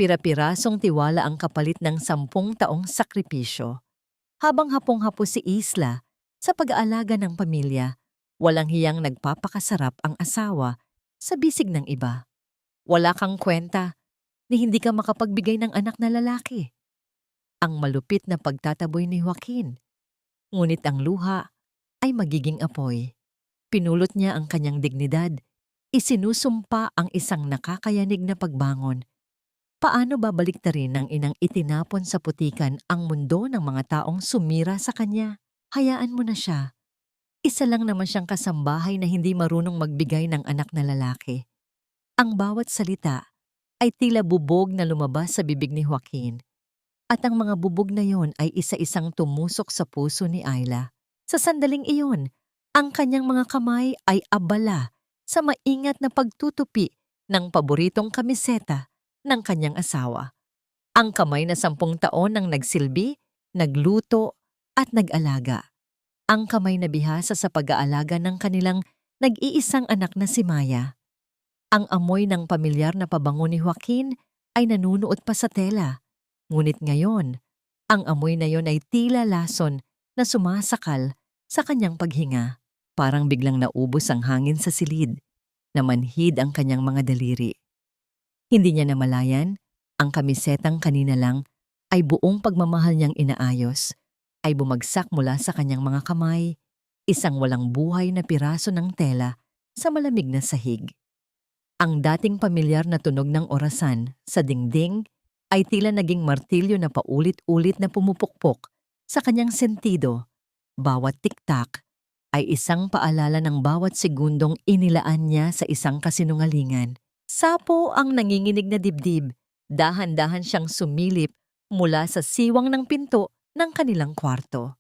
Pira-pirasong tiwala ang kapalit ng 10 taong sakripisyo. Habang hapong-hapo si Isla sa pag-aalaga ng pamilya, walang hiyang nagpapakasarap ang asawa sa bisig ng iba. Wala kang kwenta ni hindi ka makapagbigay ng anak na lalaki. Ang malupit na pagtataboy ni Joaquin. Ngunit ang luha ay magiging apoy. Pinulot niya ang kanyang dignidad. Isinusumpa ang isang nakakayanig na pagbangon. Paano babaliktarin ng inang itinapon sa putikan ang mundo ng mga taong sumira sa kanya? Hayaan mo na siya. Isa lang naman siyang kasambahay na hindi marunong magbigay ng anak na lalaki. Ang bawat salita ay tila bubog na lumabas sa bibig ni Joaquin. At ang mga bubog na yon ay isa-isang tumusok sa puso ni Ayla. Sa sandaling iyon, ang kanyang mga kamay ay abala sa maingat na pagtutupi ng paboritong kamiseta ng kanyang asawa. Ang kamay na 10 taon nang nagsilbi, nagluto at nag-alaga. Ang kamay na bihasa sa pag-aalaga ng kanilang nag-iisang anak na si Maya. Ang amoy ng pamilyar na pabango ni Joaquin ay nanunuot pa sa tela. Ngunit ngayon, ang amoy na yon ay tila lason na sumasakal sa kanyang paghinga. Parang biglang naubos ang hangin sa silid, na manhid ang kanyang mga daliri. Hindi niya namalayan, ang kamisetang kanina lang ay buong pagmamahal niyang inaayos, ay bumagsak mula sa kanyang mga kamay, isang walang buhay na piraso ng tela sa malamig na sahig. Ang dating pamilyar na tunog ng orasan sa dingding ay tila naging martilyo na paulit-ulit na pumupukpok sa kanyang sentido. Bawat tiktak ay isang paalala ng bawat segundong inilaan niya sa isang kasinungalingan. Sapo ang nanginginig na dibdib, dahan-dahan siyang sumilip mula sa siwang ng pinto ng kanilang kwarto.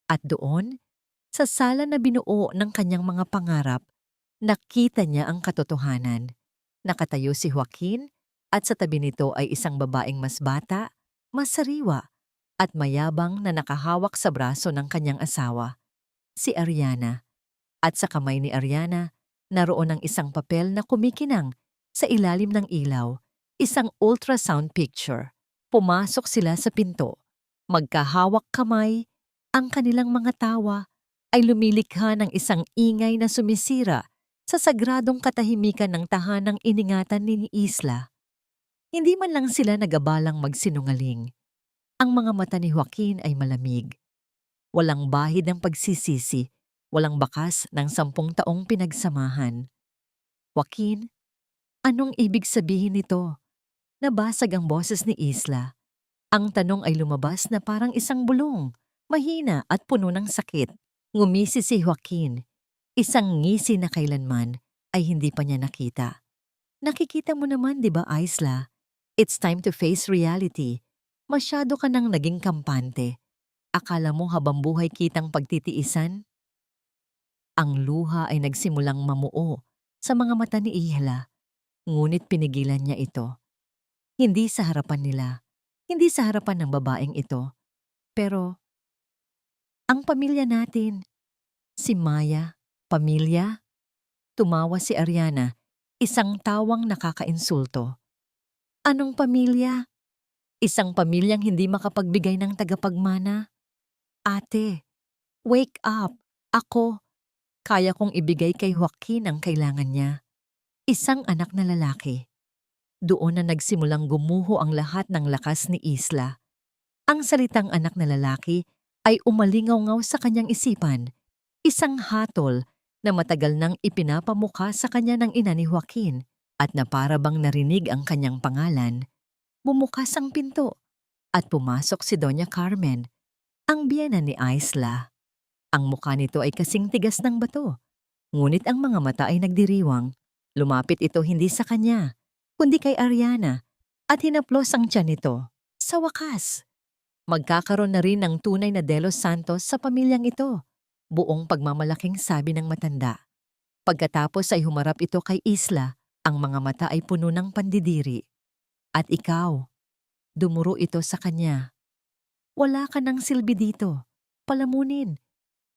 At doon, sa sala na binuo ng kanyang mga pangarap, nakita niya ang katotohanan. Nakatayo si Joaquin at sa tabi nito ay isang babaeng mas bata, mas sariwa, at mayabang na nakahawak sa braso ng kanyang asawa, si Ariana. At sa kamay ni Ariana, naroon ang isang papel na kumikinang sa ilalim ng ilaw, isang ultrasound picture. Pumasok sila sa pinto. Magkahawak kamay, ang kanilang mga tawa ay lumilikha ng isang ingay na sumisira sa sagradong katahimikan ng tahanang iningatan ni Isla. Hindi man lang sila nagabalang magsinungaling. Ang mga mata ni Joaquin ay malamig. Walang bahid ng pagsisisi, walang bakas ng 10 taong pinagsamahan. Joaquin, anong ibig sabihin nito? Nabasag ang boses ni Isla. Ang tanong ay lumabas na parang isang bulong, mahina at puno ng sakit. Ngumisi si Joaquin, isang ngisi na kailanman ay hindi pa niya nakita. Nakikita mo naman, di ba, Isla? It's time to face reality. Masyado ka nang naging kampante. Akala mo habang buhay kitang pagtitiisan? Ang luha ay nagsimulang mamuo sa mga mata ni Ihla, ngunit pinigilan niya ito. Hindi sa harapan nila, hindi sa harapan ng babaeng ito. Pero, ang pamilya natin, si Maya, pamilya? Tumawa si Ariana, isang tawang nakakainsulto. Anong pamilya? Isang pamilyang hindi makapagbigay ng tagapagmana? Ate, wake up! Ako, kaya kong ibigay kay Joaquin ang kailangan niya. Isang anak na lalaki. Doon na nagsimulang gumuho ang lahat ng lakas ni Isla. Ang salitang anak na lalaki ay umalingaw-ngaw sa kanyang isipan. Isang hatol na matagal nang ipinapamukha sa kanya ng ina ni Joaquin, at na para bang narinig ang kanyang pangalan. Bumukas ang pinto at pumasok si Doña Carmen, ang biyena ni Isla. Ang mukha nito ay kasing tigas ng bato, ngunit ang mga mata ay nagdiriwang. Lumapit ito hindi sa kanya, kundi kay Ariana, at hinaplos ang tiyan nito. Sa wakas, magkakaroon na rin ng tunay na De Los Santos sa pamilyang ito, buong pagmamalaking sabi ng matanda. Pagkatapos ay humarap ito kay Isla, ang mga mata ay puno ng pandidiri. At ikaw, dumuro ito sa kanya. Wala ka ng silbi dito. Palamunin.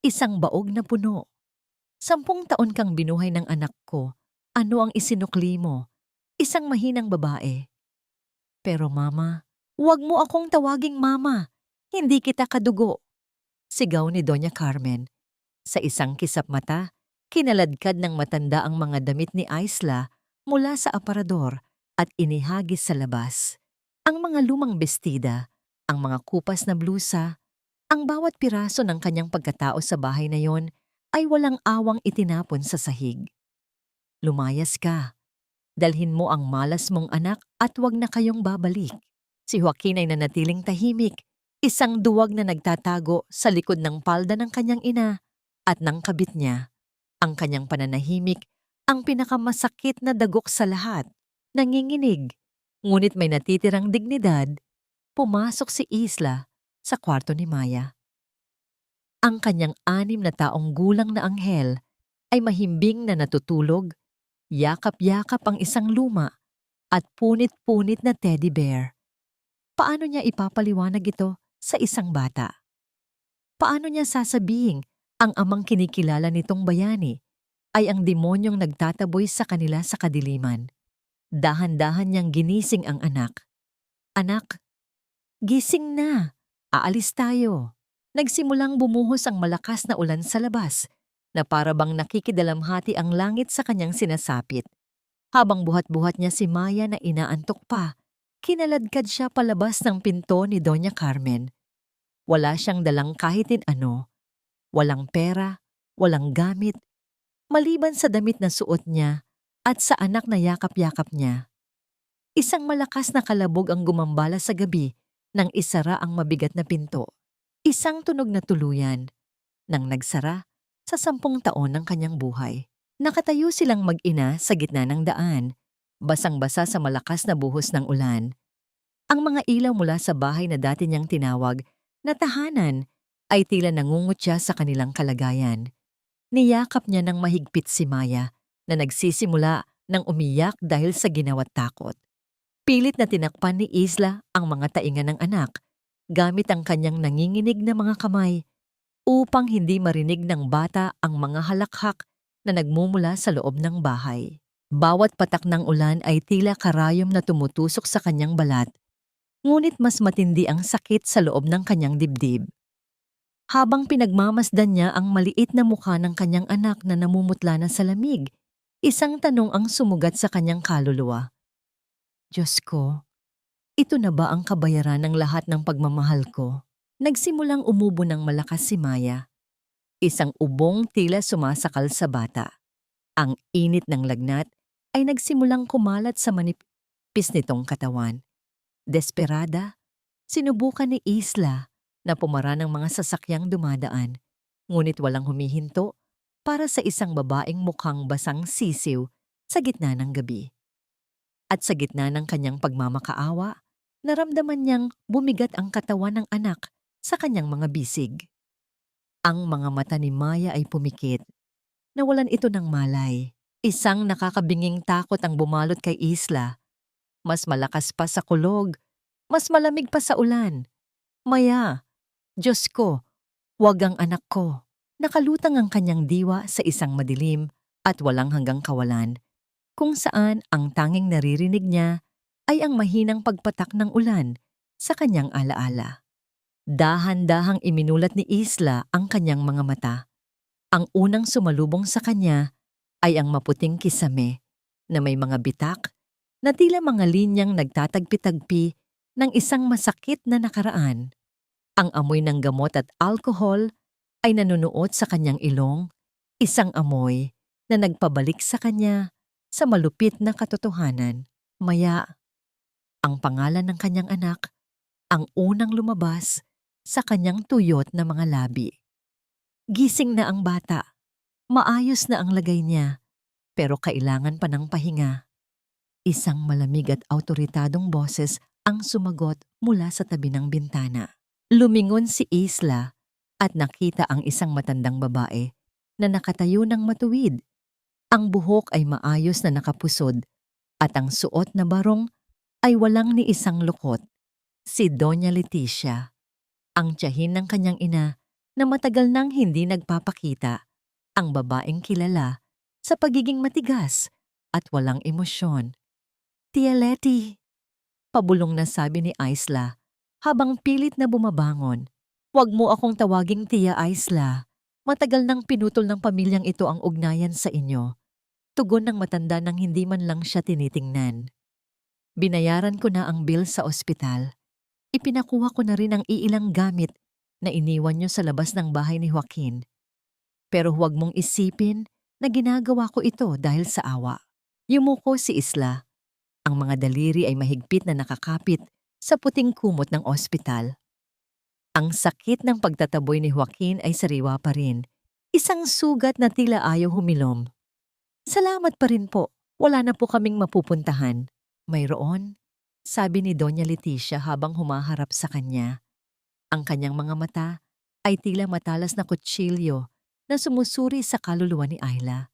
Isang baog na puno. 10 taon kang binuhay ng anak ko. Ano ang isinukli mo? Isang mahinang babae. Pero mama, huwag mo akong tawaging mama. Hindi kita kadugo. Sigaw ni Doña Carmen. Sa isang kisap mata, kinaladkad ng matanda ang mga damit ni Isla mula sa aparador at inihagis sa labas. Ang mga lumang bestida, ang mga kupas na blusa, ang bawat piraso ng kanyang pagkatao sa bahay na yon ay walang awang itinapon sa sahig. Lumayas ka. Dalhin mo ang malas mong anak at wag na kayong babalik. Si Joaquin ay nanatiling tahimik, isang duwag na nagtatago sa likod ng palda ng kanyang ina at ng kabit niya. Ang kanyang pananahimik, ang pinakamasakit na dagok sa lahat. Nanginginig, ngunit may natitirang dignidad. Pumasok si Isla sa kwarto ni Maya. Ang kanyang 6 na taong gulang na anghel ay mahimbing na natutulog, yakap-yakap ang isang luma at punit-punit na teddy bear. Paano niya ipapaliwanag ito sa isang bata? Paano niya sasabihing ang amang kinikilala nitong bayani ay ang demonyong nagtataboy sa kanila sa kadiliman? Dahan-dahan niyang ginising ang anak. Anak, gising na. Aalis tayo. Nagsimulang bumuhos ang malakas na ulan sa labas na para bang nakikidalamhati ang langit sa kanyang sinasapit. Habang buhat-buhat niya si Maya na inaantok pa, kinaladkad siya palabas ng pinto ni Doña Carmen. Wala siyang dalang kahit ano. Walang pera, walang gamit, maliban sa damit na suot niya at sa anak na yakap-yakap niya. Isang malakas na kalabog ang gumambala sa gabi nang isara ang mabigat na pinto. Isang tunog na tuluyan nang nagsara sa 10 taon ng kanyang buhay. Nakatayo silang mag-ina sa gitna ng daan, basang-basa sa malakas na buhos ng ulan. Ang mga ilaw mula sa bahay na dati niyang tinawag na tahanan ay tila nangungutya sa kanilang kalagayan. Niyakap niya ng mahigpit si Maya na nagsisimula ng umiyak dahil sa ginawa't takot. Pilit na tinakpan ni Isla ang mga tainga ng anak gamit ang kanyang nanginginig na mga kamay upang hindi marinig ng bata ang mga halakhak na nagmumula sa loob ng bahay. Bawat patak ng ulan ay tila karayom na tumutusok sa kanyang balat, ngunit mas matindi ang sakit sa loob ng kanyang dibdib. Habang pinagmamasdan niya ang maliit na mukha ng kanyang anak na namumutla na sa lamig, isang tanong ang sumugat sa kanyang kaluluwa. Diyos ko, ito na ba ang kabayaran ng lahat ng pagmamahal ko? Nagsimulang umubo ng malakas si Maya. Isang ubong tila sumasakal sa bata. Ang init ng lagnat ay nagsimulang kumalat sa manipis nitong katawan. Desperada, sinubukan ni Isla na pumara ng mga sasakyang dumadaan, ngunit walang humihinto para sa isang babaeng mukhang basang sisiw sa gitna ng gabi. At sa gitna ng kanyang pagmamakaawa, naramdaman niyang bumigat ang katawan ng anak sa kanyang mga bisig. Ang mga mata ni Maya ay pumikit. Nawalan ito ng malay. Isang nakakabinging takot ang bumalot kay Isla. Mas malakas pa sa kulog, mas malamig pa sa ulan. Maya, Diyos ko, wag ang anak ko. Nakalutang ang kanyang diwa sa isang madilim at walang hanggang kawalan, kung saan ang tanging naririnig niya ay ang mahinang pagpatak ng ulan sa kanyang alaala. Dahan-dahang iminulat ni Isla ang kanyang mga mata. Ang unang sumalubong sa kanya ay ang maputing kisame na may mga bitak na tila mga linyang nagtatagpi-tagpi ng isang masakit na nakaraan. Ang amoy ng gamot at alkohol ay nanunuot sa kanyang ilong, isang amoy na nagpabalik sa kanya sa malupit na katotohanan. Maya, ang pangalan ng kanyang anak, ang unang lumabas sa kanyang tuyot na mga labi. Gising na ang bata. Maayos na ang lagay niya, pero kailangan pa ng pahinga. Isang malamig at awtoritadong boses ang sumagot mula sa tabi ng bintana. Lumingon si Isla at nakita ang isang matandang babae na nakatayo ng matuwid. Ang buhok ay maayos na nakapusod at ang suot na barong ay walang ni isang lukot. Si Doña Leticia, ang tiyahin ng kanyang ina na matagal nang hindi nagpapakita, ang babaeng kilala sa pagiging matigas at walang emosyon. Tia Letty, Pabulong na sabi ni Isla habang pilit na bumabangon. Huwag mo akong tawaging Tia Isla. Matagal nang pinutol ng pamilyang ito ang ugnayan sa inyo. Tugon ng matanda nang hindi man lang siya tinitingnan. Binayaran ko na ang bill sa ospital. Ipinakuha ko na rin ang iilang gamit na iniwan niyo sa labas ng bahay ni Joaquin. Pero huwag mong isipin na ginagawa ko ito dahil sa awa. Yumuko si Isla. Ang mga daliri ay mahigpit na nakakapit sa puting kumot ng ospital. Ang sakit ng pagtataboy ni Joaquin ay sariwa pa rin. Isang sugat na tila ayaw humilom. Salamat pa rin po. Wala na po kaming mapupuntahan. Mayroon, sabi ni Doña Leticia habang humaharap sa kanya. Ang kanyang mga mata ay tila matalas na kutsilyo na sumusuri sa kaluluwa ni Ayla.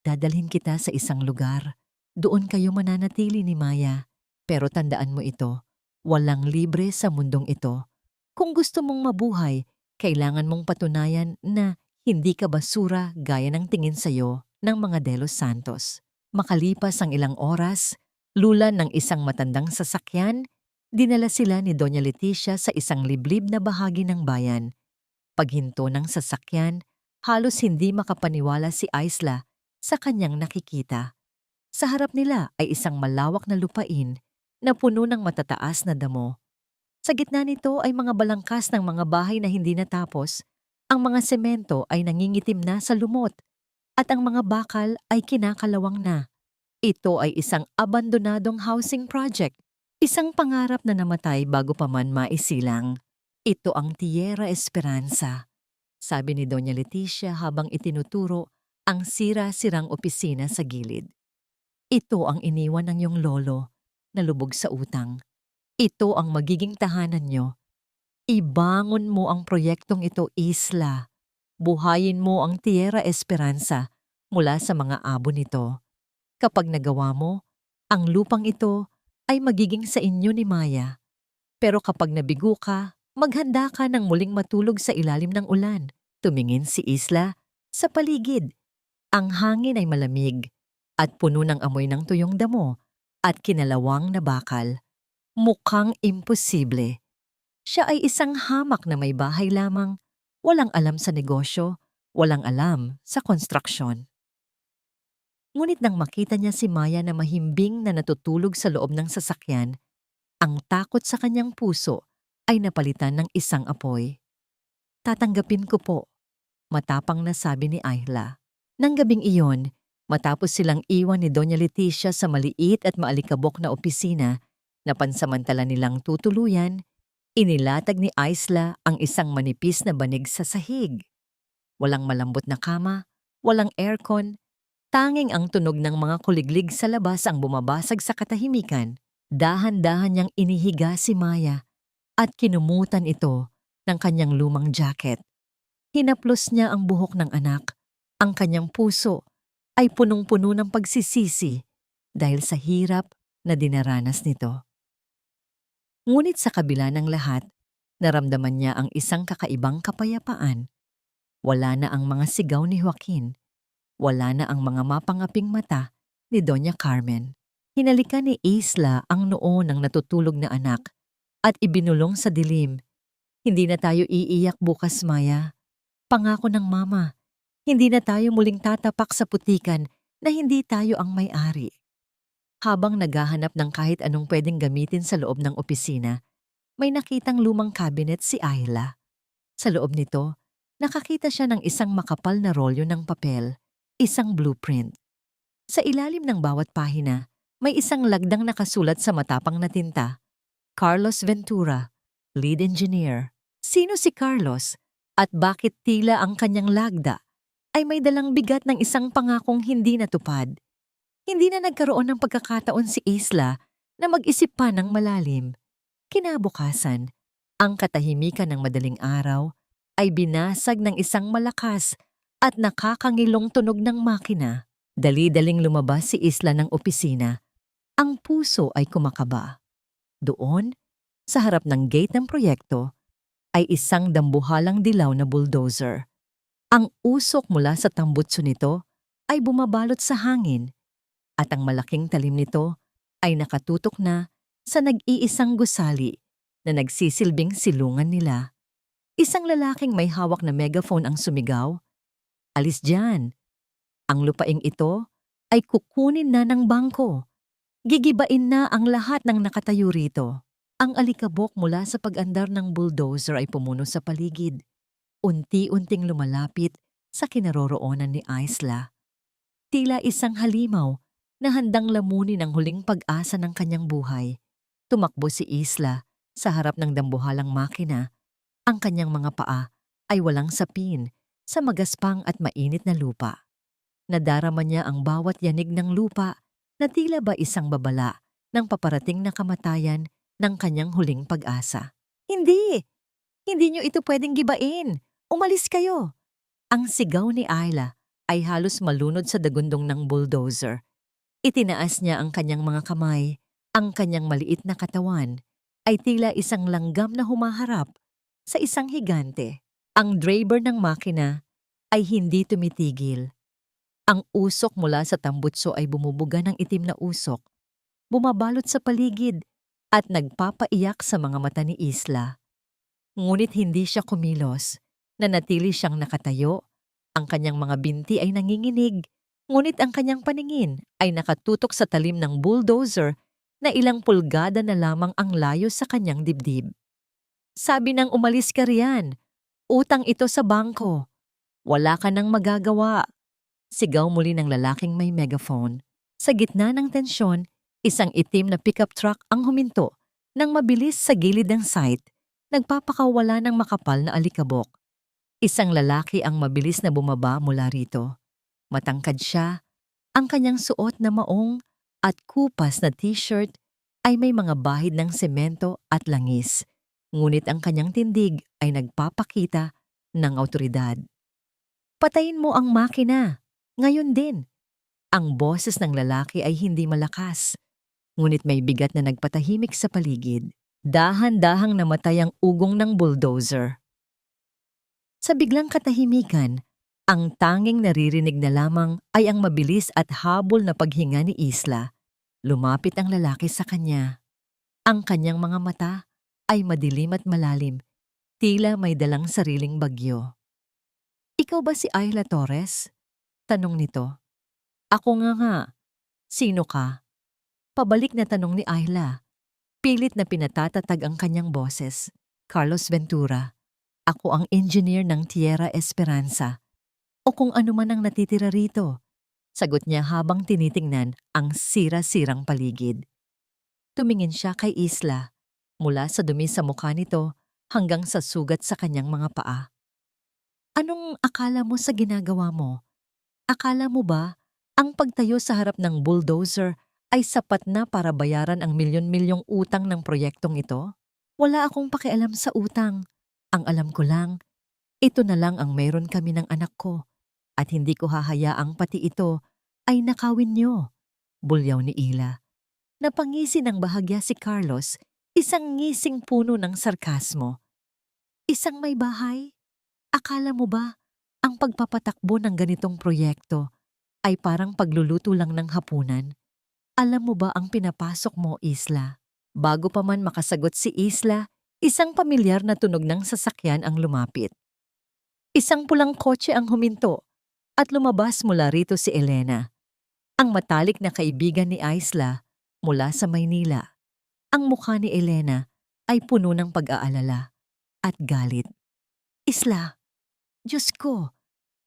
Dadalhin kita sa isang lugar. Doon kayo mananatili ni Maya. Pero tandaan mo ito, walang libre sa mundong ito. Kung gusto mong mabuhay, kailangan mong patunayan na hindi ka basura gaya ng tingin sa'yo ng mga De Los Santos. Makalipas ang ilang oras, lulan ng isang matandang sasakyan, dinala sila ni Doña Leticia sa isang liblib na bahagi ng bayan. Paghinto ng sasakyan, halos hindi makapaniwala si Isla sa kanyang nakikita. Sa harap nila ay isang malawak na lupain na puno ng matataas na damo. Sa gitna nito ay mga balangkas ng mga bahay na hindi natapos, ang mga semento ay nangingitim na sa lumot, at ang mga bakal ay kinakalawang na. Ito ay isang abandonadong housing project, isang pangarap na namatay bago pa man maisilang. Ito ang Tierra Esperanza, sabi ni Doña Leticia habang itinuturo ang sira-sirang opisina sa gilid. Ito ang iniwan ng iyong lolo na lubog sa utang. Ito ang magiging tahanan nyo. Ibangon mo ang proyektong ito, Isla. Buhayin mo ang Tierra Esperanza mula sa mga abo nito. Kapag nagawa mo, ang lupang ito ay magiging sa inyo ni Maya. Pero kapag nabigo ka, maghanda ka ng muling matulog sa ilalim ng ulan. Tumingin si Isla sa paligid. Ang hangin ay malamig at puno ng amoy ng tuyong damo at kinalawang na bakal. Mukhang imposible. Siya ay isang hamak na may bahay lamang, walang alam sa negosyo, walang alam sa konstruksyon. Ngunit nang makita niya si Maya na mahimbing na natutulog sa loob ng sasakyan, ang takot sa kanyang puso ay napalitan ng isang apoy. Tatanggapin ko po, matapang na sabi ni Ayla. Nang gabing iyon, matapos silang iwan ni Doña Leticia sa maliit at maalikabok na opisina, na pansamantala nilang tutuluyan, inilatag ni Isla ang isang manipis na banig sa sahig. Walang malambot na kama, walang aircon, tanging ang tunog ng mga kuliglig sa labas ang bumabasag sa katahimikan. Dahan-dahan niyang inihiga si Maya at kinumutan ito ng kanyang lumang jacket. Hinaplos niya ang buhok ng anak. Ang kanyang puso ay punong-puno ng pagsisisi dahil sa hirap na dinaranas nito. Ngunit sa kabila ng lahat, naramdaman niya ang isang kakaibang kapayapaan. Wala na ang mga sigaw ni Joaquin. Wala na ang mga mapangaping mata ni Doña Carmen. Hinalikan ni Isla ang noo ng natutulog na anak at ibinulong sa dilim. Hindi na tayo iiyak bukas, Maya. Pangako ng mama. Hindi na tayo muling tatapak sa putikan na hindi tayo ang may-ari. Habang naghahanap ng kahit anong pwedeng gamitin sa loob ng opisina, may nakitang lumang cabinet si Ayla. Sa loob nito, nakakita siya ng isang makapal na rolyo ng papel, isang blueprint. Sa ilalim ng bawat pahina, may isang lagdang nakasulat sa matapang na tinta, Carlos Ventura, Lead Engineer. Sino si Carlos at bakit tila ang kanyang lagda ay may dalang bigat ng isang pangakong hindi natupad? Hindi na nagkaroon ng pagkakataon si Isla na mag-isip pa ng malalim. Kinabukasan, ang katahimikan ng madaling araw ay binasag ng isang malakas at nakakangilong tunog ng makina. Dali-daling lumabas si Isla ng opisina. Ang puso ay kumakaba. Doon, sa harap ng gate ng proyekto, ay isang dambuhalang dilaw na bulldozer. Ang usok mula sa tambutso nito ay bumabalot sa hangin at ang malaking talim nito ay nakatutok na sa nag-iisang gusali na nagsisilbing silungan nila. Isang lalaking may hawak na megaphone ang sumigaw, "Alis dyan! Ang lupaing ito ay kukunin na ng bangko. Gigibain na ang lahat ng nakatayo rito." Ang alikabok mula sa pag-andar ng bulldozer ay pumuno sa paligid. Unti-unting lumalapit sa kinaroroonan ni Isla. Tila isang halimaw na handang lamunin ang huling pag-asa ng kanyang buhay. Tumakbo si Isla sa harap ng dambuhalang makina. Ang kanyang mga paa ay walang sapin sa magaspang at mainit na lupa. Nadarama niya ang bawat yanig ng lupa na tila ba isang babala ng paparating na kamatayan ng kanyang huling pag-asa. "Hindi! Hindi niyo ito pwedeng gibain! Umalis kayo!" Ang sigaw ni Ayla ay halos malunod sa dagundong ng bulldozer. Itinaas niya ang kanyang mga kamay. Ang kanyang maliit na katawan ay tila isang langgam na humaharap sa isang higante. Ang driver ng makina ay hindi tumitigil. Ang usok mula sa tambutso ay bumubuga ng itim na usok, bumabalot sa paligid at nagpapaiyak sa mga mata ni Isla. Ngunit hindi siya kumilos. Nanatili siyang nakatayo. Ang kanyang mga binti ay nanginginig, ngunit ang kanyang paningin ay nakatutok sa talim ng bulldozer na ilang pulgada na lamang ang layo sa kanyang dibdib. "Sabi nang umalis ka riyan. Utang ito sa bangko. Wala ka nang magagawa." Sigaw muli ng lalaking may megaphone. Sa gitna ng tensyon, isang itim na pickup truck ang huminto nang mabilis sa gilid ng site, nagpapakawala ng makapal na alikabok. Isang lalaki ang mabilis na bumaba mula rito. Matangkad siya, ang kanyang suot na maong at kupas na t-shirt ay may mga bahid ng semento at langis, ngunit ang kanyang tindig ay nagpapakita ng awtoridad. "Patayin mo ang makina, ngayon din." Ang boses ng lalaki ay hindi malakas, ngunit may bigat na nagpatahimik sa paligid. Dahan-dahang namatay ang ugong ng bulldozer. Sa biglang katahimikan, ang tanging naririnig na lamang ay ang mabilis at habol na paghinga ni Isla. Lumapit ang lalaki sa kanya. Ang kanyang mga mata ay madilim at malalim, tila may dalang sariling bagyo. "Ikaw ba si Ayla Torres?" tanong nito. "Ako nga. Sino ka?" Pabalik na tanong ni Ayla. Pilit na pinatatatag ang kanyang boses. "Carlos Ventura. Ako ang engineer ng Tierra Esperanza. O kung ano man ang natitira rito," sagot niya habang tinitingnan ang sira-sirang paligid. Tumingin siya kay Isla, mula sa dumi sa mukha nito hanggang sa sugat sa kanyang mga paa. "Anong akala mo sa ginagawa mo? Akala mo ba ang pagtayo sa harap ng bulldozer ay sapat na para bayaran ang milyon-milyong utang ng proyektong ito? Wala akong pakialam sa utang. Ang alam ko lang, ito na lang ang meron kami ng anak ko at hindi ko hahayaang pati ito ay nakawin niyo." Bulyaw ni Ila. Napangisi ng bahagya si Carlos, isang ngising puno ng sarkasmo. "Isang may bahay? Akala mo ba ang pagpapatakbo ng ganitong proyekto ay parang pagluluto lang ng hapunan? Alam mo ba ang pinapasok mo, Isla?" Bago pa man makasagot si Isla, isang pamilyar na tunog ng sasakyan ang lumapit. Isang pulang kotse ang huminto at lumabas mula rito si Elena, ang matalik na kaibigan ni Isla mula sa Maynila. Ang mukha ni Elena ay puno ng pag-aalala at galit. "Isla, Diyos ko,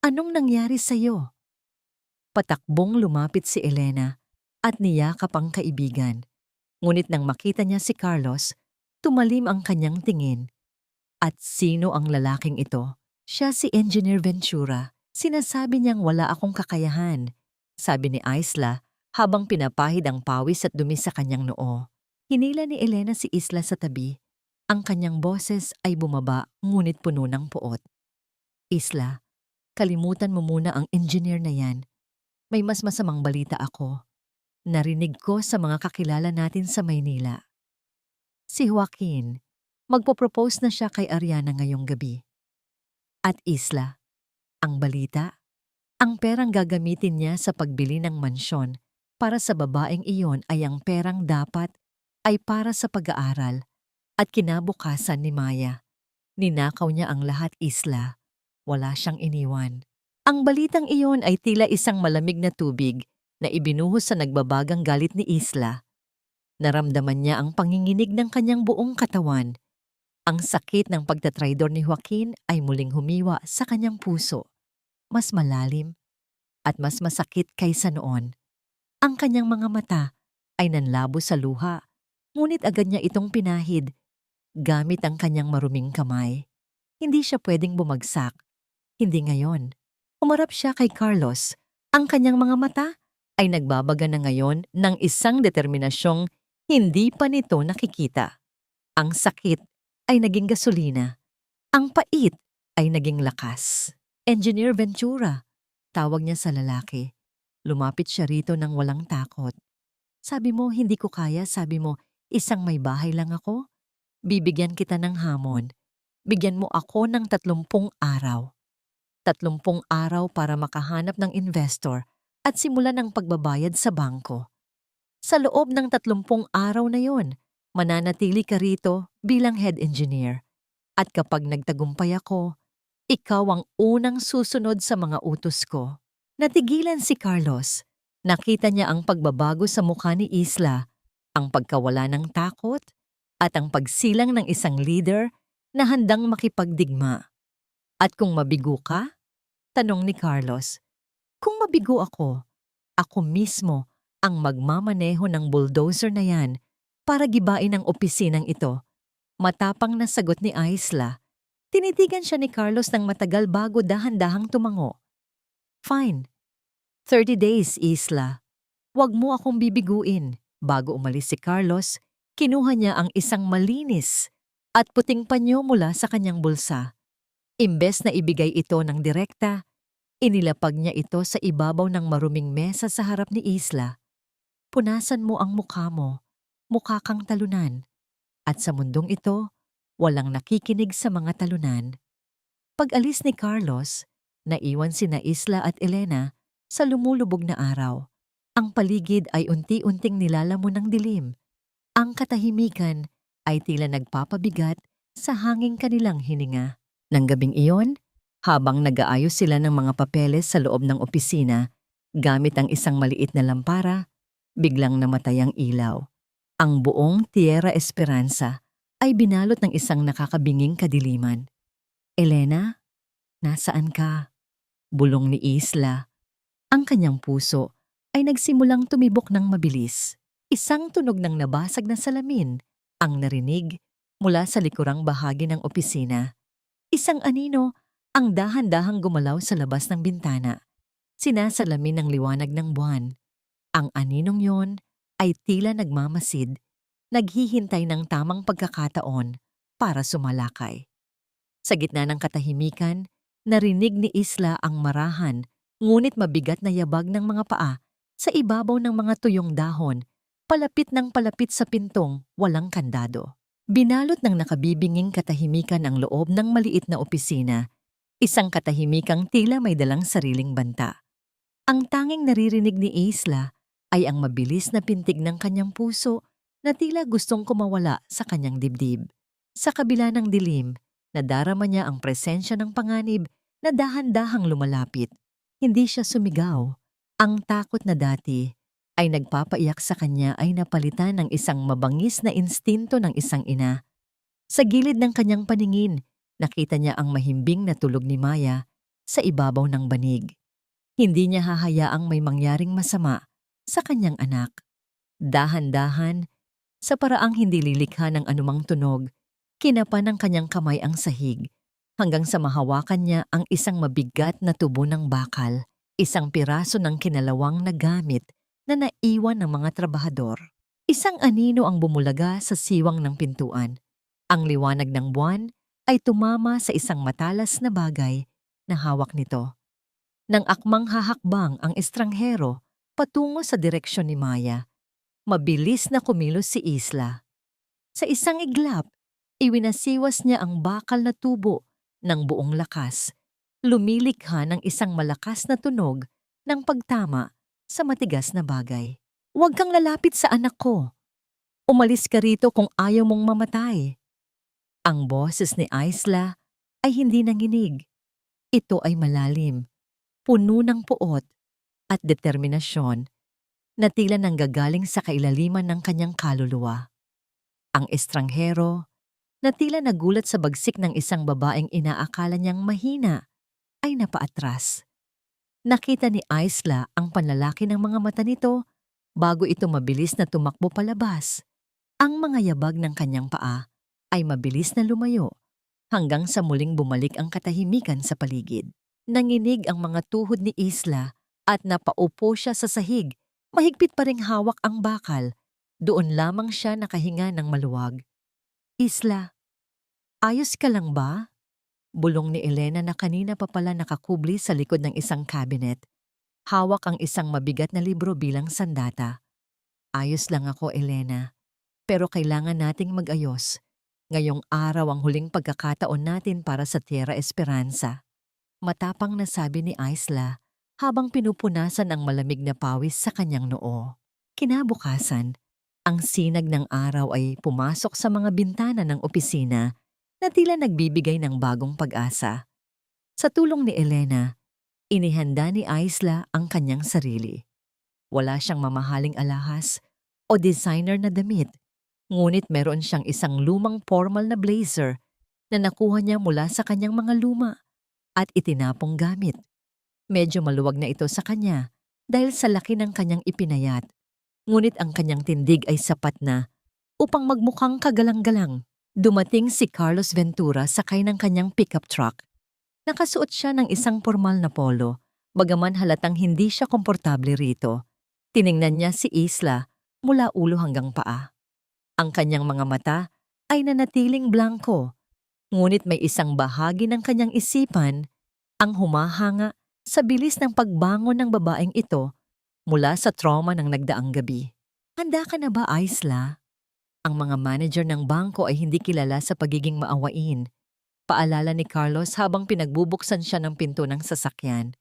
anong nangyari sa'yo?" Patakbong lumapit si Elena at niyakap ang kaibigan. Ngunit nang makita niya si Carlos, tumalim ang kanyang tingin. At sino ang lalaking ito? "Siya si Engineer Ventura. Sinasabi niyang wala akong kakayahan," sabi ni Isla habang pinapahid ang pawis at dumi sa kanyang noo. Hinila ni Elena si Isla sa tabi. Ang kanyang boses ay bumaba ngunit puno ng puot. "Isla, kalimutan mo muna ang engineer na yan. May mas masamang balita ako. Narinig ko sa mga kakilala natin sa Maynila. Si Joaquin, magpo-propose na siya kay Ariana ngayong gabi. At Isla, ang balita, ang perang gagamitin niya sa pagbili ng mansyon para sa babaeng iyon ay ang perang dapat ay para sa pag-aaral at kinabukasan ni Maya. Ninakaw niya ang lahat, Isla. Wala siyang iniwan. Ang balitang iyon ay tila isang malamig na tubig na ibinuhos sa nagbabagang galit ni Isla. Naramdaman niya ang panginginig ng kanyang buong katawan. Ang sakit ng pagtatraidor ni Joaquin ay muling humiwa sa kanyang puso. Mas malalim at mas masakit kaysa noon. Ang kanyang mga mata ay nanlabo sa luha, ngunit agad niya itong pinahid gamit ang kanyang maruming kamay. Hindi siya pwedeng bumagsak. Hindi ngayon. Umarap siya kay Carlos. Ang kanyang mga mata ay nagbabaga na ngayon ng isang determinasyong hindi pa nito nakikita. Ang sakit ay naging gasolina. Ang pait ay naging lakas. Engineer Ventura, tawag niya sa lalaki. Lumapit siya rito ng walang takot. Sabi mo, hindi ko kaya. Sabi mo, isang may bahay lang ako. Bibigyan kita ng hamon. Bigyan mo ako ng 30 araw. 30 araw para makahanap ng investor at simulan ang pagbabayad sa bangko. Sa loob ng 30 araw na yon, mananatili ka rito bilang head engineer. At kapag nagtagumpay ako, ikaw ang unang susunod sa mga utos ko. Natigilan si Carlos. Nakita niya ang pagbabago sa mukha ni Isla, ang pagkawala ng takot, at ang pagsilang ng isang leader na handang makipagdigma. At kung mabigo ka? Tanong ni Carlos. Kung mabigo ako mismo ang magmamaneho ng bulldozer na yan para gibain ang opisinang ito. Matapang na sagot ni Isla. Tinitigan siya ni Carlos ng matagal bago dahan-dahang tumango. Fine. 30 days, Isla. Huwag mo akong bibiguin. Bago umalis si Carlos, kinuha niya ang isang malinis at puting panyo mula sa kanyang bulsa. Imbes na ibigay ito ng direkta, inilapag niya ito sa ibabaw ng maruming mesa sa harap ni Isla. Punasan mo ang mukha mo, mukha kang talunan. At sa mundong ito, walang nakikinig sa mga talunan. Pag-alis ni Carlos, naiwan sina Isla at Elena sa lumulubog na araw. Ang paligid ay unti-unting nilalamon ng dilim. Ang katahimikan ay tila nagpapabigat sa hanging kanilang hininga. Nang gabing iyon, habang nag-aayos sila ng mga papeles sa loob ng opisina, gamit ang isang maliit na lampara, biglang namatay ang ilaw. Ang buong Tierra Esperanza ay binalot ng isang nakakabinging kadiliman. Elena, nasaan ka? Bulong ni Isla. Ang kanyang puso ay nagsimulang tumibok ng mabilis. Isang tunog ng nabasag na salamin ang narinig mula sa likurang bahagi ng opisina. Isang anino ang dahan-dahang gumalaw sa labas ng bintana. Sinasalamin ng liwanag ng buwan. Ang aninong yon ay tila nagmamasid, naghihintay ng tamang pagkakataon para sumalakay. Sa gitna ng katahimikan, narinig ni Isla ang marahan, ngunit mabigat na yabag ng mga paa sa ibabaw ng mga tuyong dahon, palapit ng palapit sa pintong walang kandado. Binalot ng nakabibinging katahimikan ang loob ng maliit na opisina, isang katahimikang tila may dalang sariling banta. Ang tanging naririnig ni Isla ay ang mabilis na pintig ng kanyang puso na tila gustong kumawala sa kanyang dibdib. Sa kabila ng dilim, nadarama niya ang presensya ng panganib na dahan-dahang lumalapit. Hindi siya sumigaw. Ang takot na dati ay nagpapaiyak sa kanya ay napalitan ng isang mabangis na instinto ng isang ina. Sa gilid ng kanyang paningin, nakita niya ang mahimbing na tulog ni Maya sa ibabaw ng banig. Hindi niya hahayaang may mangyaring masama sa kanyang anak. Dahan-dahan, sa paraang hindi lilikha ng anumang tunog, kinapa ng kanyang kamay ang sahig hanggang sa mahawakan niya ang isang mabigat na tubo ng bakal, isang piraso ng kinalawang na gamit na naiwan ng mga trabahador. Isang anino ang bumulaga sa siwang ng pintuan. Ang liwanag ng buwan ay tumama sa isang matalas na bagay na hawak nito. Nang akmang hahakbang ang estranghero patungo sa direksyon ni Maya, mabilis na kumilos si Isla. Sa isang iglap, iwinasiwas niya ang bakal na tubo ng buong lakas, lumilikha ng isang malakas na tunog ng pagtama sa matigas na bagay. Huwag kang lalapit sa anak ko. Umalis ka rito kung ayaw mong mamatay. Ang boses ni Isla ay hindi nanginig. Ito ay malalim, puno ng puot at determinasyon na tila nanggagaling sa kailaliman ng kanyang kaluluwa. Ang estranghero, na tila nagulat sa bagsik ng isang babaeng inaakala niyang mahina, ay napaatras. Nakita ni Isla ang panlalaki ng mga mata nito bago ito mabilis na tumakbo palabas. Ang mga yabag ng kanyang paa ay mabilis na lumayo hanggang sa muling bumalik ang katahimikan sa paligid. Nanginig ang mga tuhod ni Isla at napaupo siya sa sahig. Mahigpit pa ring hawak ang bakal. Doon lamang siya nakahinga ng maluwag. Isla, ayos ka lang ba? Bulong ni Elena na kanina pa pala nakakubli sa likod ng isang cabinet. Hawak ang isang mabigat na libro bilang sandata. Ayos lang ako, Elena. Pero kailangan nating mag-ayos. Ngayong araw ang huling pagkakataon natin para sa Tierra Esperanza. Matapang na sabi ni Isla habang pinupunasan ang malamig na pawis sa kanyang noo. Kinabukasan, ang sinag ng araw ay pumasok sa mga bintana ng opisina na tila nagbibigay ng bagong pag-asa. Sa tulong ni Elena, inihanda ni Isla ang kanyang sarili. Wala siyang mamahaling alahas o designer na damit, ngunit meron siyang isang lumang formal na blazer na nakuha niya mula sa kanyang mga luma at itinapong gamit. Medyo maluwag na ito sa kanya dahil sa laki ng kanyang ipinayat, ngunit ang kanyang tindig ay sapat na upang magmukhang kagalang-galang. Dumating si Carlos Ventura sakay ng kanyang pickup truck. Nakasuot siya ng isang formal na polo, bagaman halatang hindi siya komportable rito. Tiningnan niya si Isla mula ulo hanggang paa. Ang kanyang mga mata ay nanatiling blanko, ngunit may isang bahagi ng kanyang isipan ang humahanga sa bilis ng pagbangon ng babaeng ito mula sa trauma ng nagdaang gabi. Handa ka na ba, Isla? Ang mga manager ng bangko ay hindi kilala sa pagiging maawain. Paalala ni Carlos habang pinagbubuksan siya ng pinto ng sasakyan.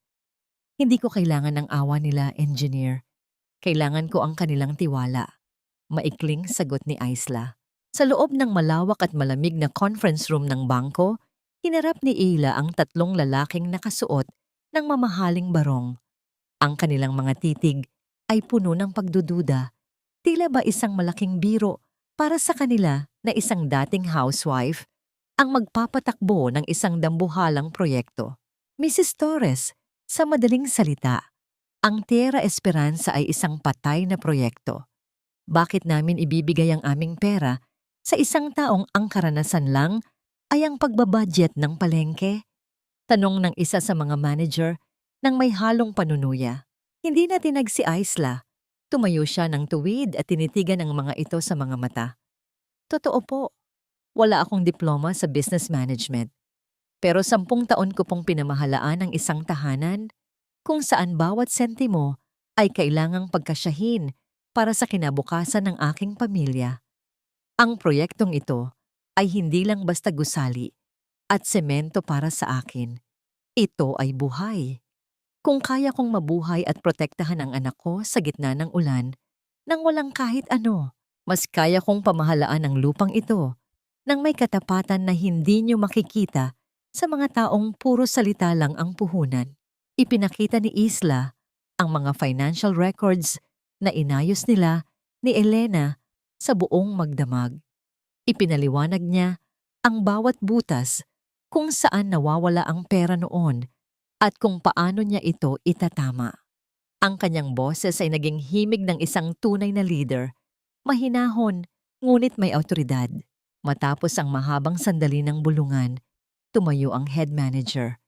Hindi ko kailangan ng awa nila, engineer. Kailangan ko ang kanilang tiwala. Maikling sagot ni Isla. Sa loob ng malawak at malamig na conference room ng bangko, hinarap ni Ila ang tatlong lalaking nakasuot ng mamahaling barong. Ang kanilang mga titig ay puno ng pagdududa. Tila ba isang malaking biro para sa kanila na isang dating housewife ang magpapatakbo ng isang dambuhalang proyekto. Mrs. Torres, sa madaling salita, ang Tierra Esperanza ay isang patay na proyekto. Bakit namin ibibigay ang aming pera sa isang taong ang karanasan lang ay ang pagbabudget ng palengke? Tanong ng isa sa mga manager nang may halong panunuya. Hindi na tinag si Isla. Tumayo siya ng tuwid at tinitigan ang mga ito sa mga mata. Totoo po, wala akong diploma sa business management. Pero 10 taon ko pong pinamahalaan ang isang tahanan kung saan bawat sentimo ay kailangang pagkasyahin para sa kinabukasan ng aking pamilya. Ang proyektong ito ay hindi lang basta gusali at semento para sa akin. Ito ay buhay. Kung kaya kong mabuhay at protektahan ang anak ko sa gitna ng ulan, nang walang kahit ano, mas kaya kong pamahalaan ang lupang ito nang may katapatan na hindi niyo makikita sa mga taong puro salita lang ang puhunan. Ipinakita ni Isla ang mga financial records na inayos nila ni Elena sa buong magdamag. Ipinaliwanag niya ang bawat butas kung saan nawawala ang pera noon at kung paano niya ito itatama. Ang kanyang boses ay naging himig ng isang tunay na leader, mahinahon ngunit may awtoridad. Matapos ang mahabang sandali ng bulungan, tumayo ang head manager.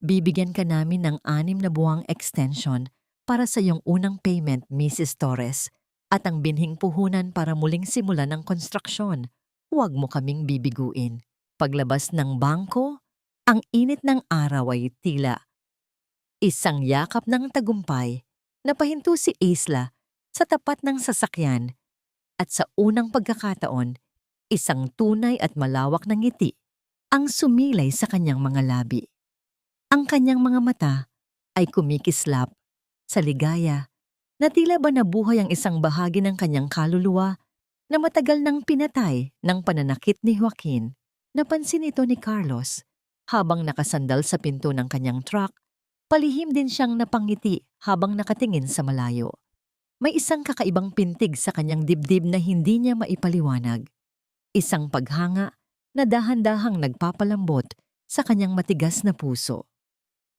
Bibigyan ka namin ng 6 na buwang extension para sa iyong unang payment, Mrs. Torres, at ang binhing puhunan para muling simulan ng konstruksyon. Huwag mo kaming bibiguin. Paglabas ng bangko, ang init ng araw ay tila isang yakap ng tagumpay. Napahinto si Isla sa tapat ng sasakyan at sa unang pagkakataon, isang tunay at malawak na ngiti ang sumilay sa kanyang mga labi. Ang kanyang mga mata ay kumikislap sa ligaya na tila ba nabuhay ang isang bahagi ng kanyang kaluluwa na matagal nang pinatay ng pananakit ni Joaquin. Napansin ito ni Carlos habang nakasandal sa pinto ng kanyang truck. Palihim din siyang napangiti habang nakatingin sa malayo. May isang kakaibang pintig sa kanyang dibdib na hindi niya maipaliwanag. Isang paghanga na dahan-dahang nagpapalambot sa kanyang matigas na puso.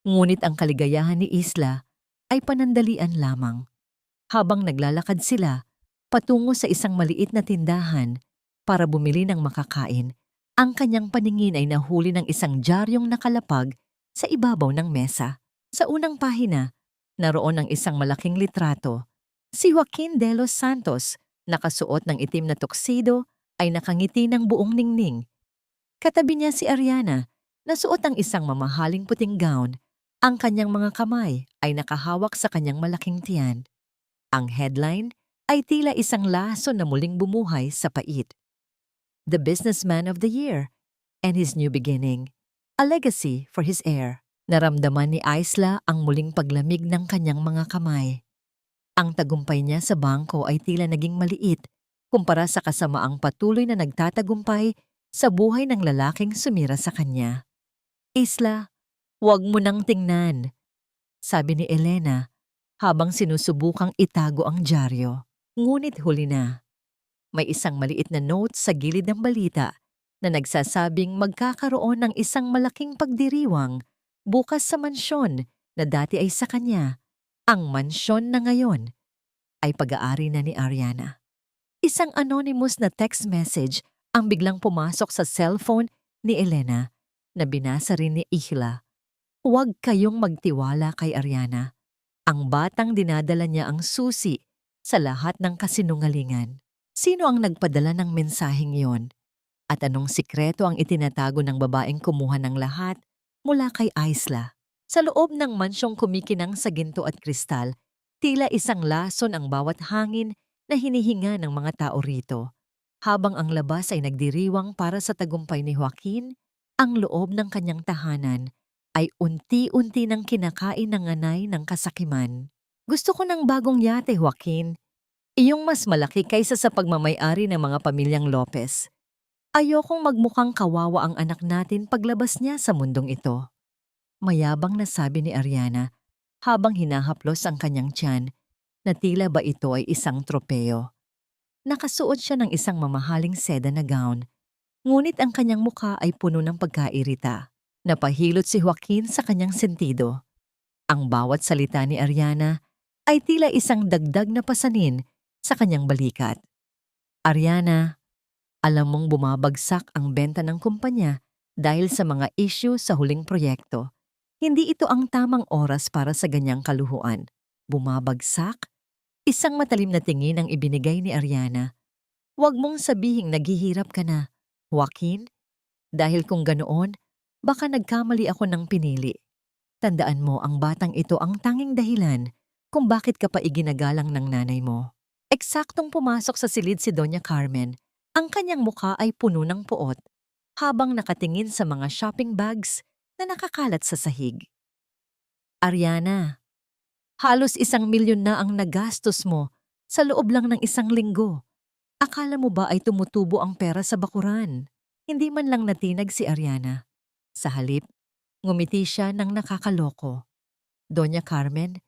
Ngunit ang kaligayahan ni Isla ay panandalian lamang. Habang naglalakad sila patungo sa isang maliit na tindahan para bumili ng makakain, ang kanyang paningin ay nahuli ng isang diaryong nakalapag sa ibabaw ng mesa. Sa unang pahina, naroon ang isang malaking litrato. Si Joaquin de los Santos, nakasuot ng itim na tuxedo, ay nakangiti ng buong ningning. Katabi niya si Ariana, na suot ang isang mamahaling puting gown. Ang kanyang mga kamay ay nakahawak sa kanyang malaking tiyan. Ang headline ay tila isang laso na muling bumuhay sa pait. The Businessman of the Year and His New Beginning, a Legacy for His Heir. Naramdaman ni Isla ang muling paglamig ng kanyang mga kamay. Ang tagumpay niya sa bangko ay tila naging maliit kumpara sa kasamaang patuloy na nagtatagumpay sa buhay ng lalaking sumira sa kanya. Isla, huwag mo nang tingnan, sabi ni Elena habang sinusubukang itago ang dyaryo. Ngunit huli na. May isang maliit na note sa gilid ng balita na nagsasabing magkakaroon ng isang malaking pagdiriwang bukas sa mansyon na dati ay sa kanya. Ang mansyon na ngayon ay pag-aari na ni Ariana. Isang anonymous na text message ang biglang pumasok sa cellphone ni Elena na binasa rin ni Isla. Huwag kayong magtiwala kay Ariana. Ang batang dinadala niya ang susi sa lahat ng kasinungalingan. Sino ang nagpadala ng mensaheng yon? At anong sikreto ang itinatago ng babaeng kumuha ng lahat mula kay Isla? Sa loob ng mansyong kumikinang sa ginto at kristal, tila isang lason ang bawat hangin na hinihinga ng mga tao rito. Habang ang labas ay nagdiriwang para sa tagumpay ni Joaquin, ang loob ng kanyang tahanan ay unti-unti nang kinakain ng anay ng kasakiman. Gusto ko ng bagong yate, Joaquin. Iyong mas malaki kaysa sa pagmamay-ari ng mga pamilyang Lopez. Ayokong magmukhang kawawa ang anak natin paglabas niya sa mundong ito. Mayabang na sabi ni Ariana habang hinahaplos ang kanyang tiyan na tila ba ito ay isang tropeo. Nakasuot siya ng isang mamahaling seda na gown, ngunit ang kanyang mukha ay puno ng pagkairita. Napahilot si Joaquin sa kanyang sentido. Ang bawat salita ni Ariana ay tila isang dagdag na pasanin sa kanyang balikat. Ariana, alam mong bumabagsak ang benta ng kumpanya dahil sa mga issue sa huling proyekto. Hindi ito ang tamang oras para sa ganyang kaluhuan. Bumabagsak? Isang matalim na tingin ang ibinigay ni Ariana. Huwag mong sabihing naghihirap ka na, Joaquin. Dahil kung ganoon, baka nagkamali ako ng pinili. Tandaan mo ang batang ito ang tanging dahilan kung bakit ka pa iginagalang ng nanay mo. Eksaktong pumasok sa silid si Doña Carmen. Ang kanyang mukha ay puno ng puot habang nakatingin sa mga shopping bags na nakakalat sa sahig. Ariana, halos 1,000,000 na ang nagastos mo sa loob lang ng 1 linggo. Akala mo ba ay tumutubo ang pera sa bakuran? Hindi man lang natinag si Ariana. Sa halip, ngumiti siya ng nakakaloko. Doña Carmen,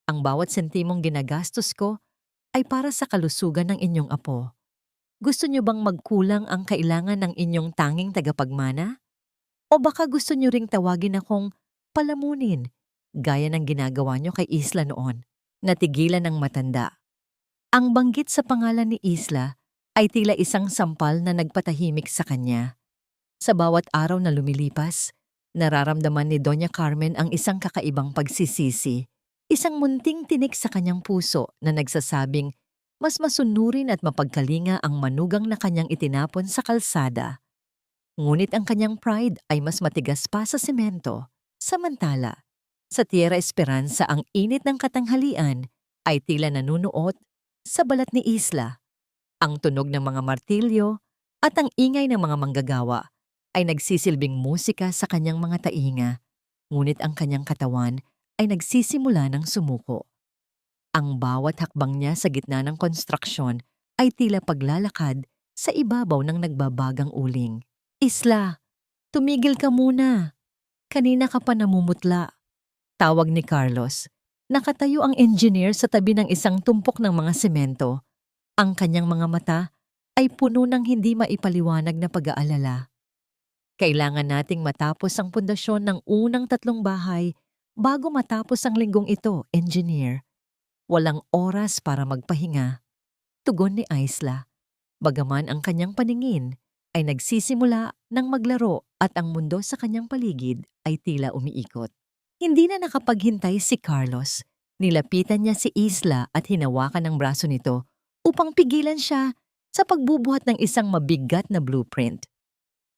ang bawat sentimong ginagastos ko ay para sa kalusugan ng inyong apo. Gusto niyo bang magkulang ang kailangan ng inyong tanging tagapagmana? O baka gusto niyo ring tawagin akong palamunin, gaya ng ginagawa niyo kay Isla noon? Natigilan ng matanda. Ang banggit sa pangalan ni Isla ay tila isang sampal na nagpatahimik sa kanya. Sa bawat araw na lumilipas, nararamdaman ni Doña Carmen ang isang kakaibang pagsisisi, isang munting tinik sa kanyang puso na nagsasabing mas masunurin at mapagkalinga ang manugang na kanyang itinapon sa kalsada. Ngunit ang kanyang pride ay mas matigas pa sa semento. Samantala, sa Tierra Esperanza ang init ng katanghalian ay tila nanunuot sa balat ni Isla. Ang tunog ng mga martilyo at ang ingay ng mga manggagawa ay nagsisilbing musika sa kanyang mga tainga, ngunit ang kanyang katawan ay nagsisimula ng sumuko. Ang bawat hakbang niya sa gitna ng konstruksyon ay tila paglalakad sa ibabaw ng nagbabagang uling. Isla, tumigil ka muna. Kanina ka pa namumutla. Tawag ni Carlos. Nakatayo ang engineer sa tabi ng isang tumpok ng mga semento. Ang kanyang mga mata ay puno ng hindi maipaliwanag na pag-aalala. Kailangan nating matapos ang pundasyon ng unang 3 bahay bago matapos ang linggong ito, engineer. Walang oras para magpahinga. Tugon ni Isla. Bagaman ang kanyang paningin ay nagsisimula ng maglaro at ang mundo sa kanyang paligid ay tila umiikot. Hindi na nakapaghintay si Carlos. Nilapitan niya si Isla at hinawakan ang braso nito upang pigilan siya sa pagbubuhat ng isang mabigat na blueprint.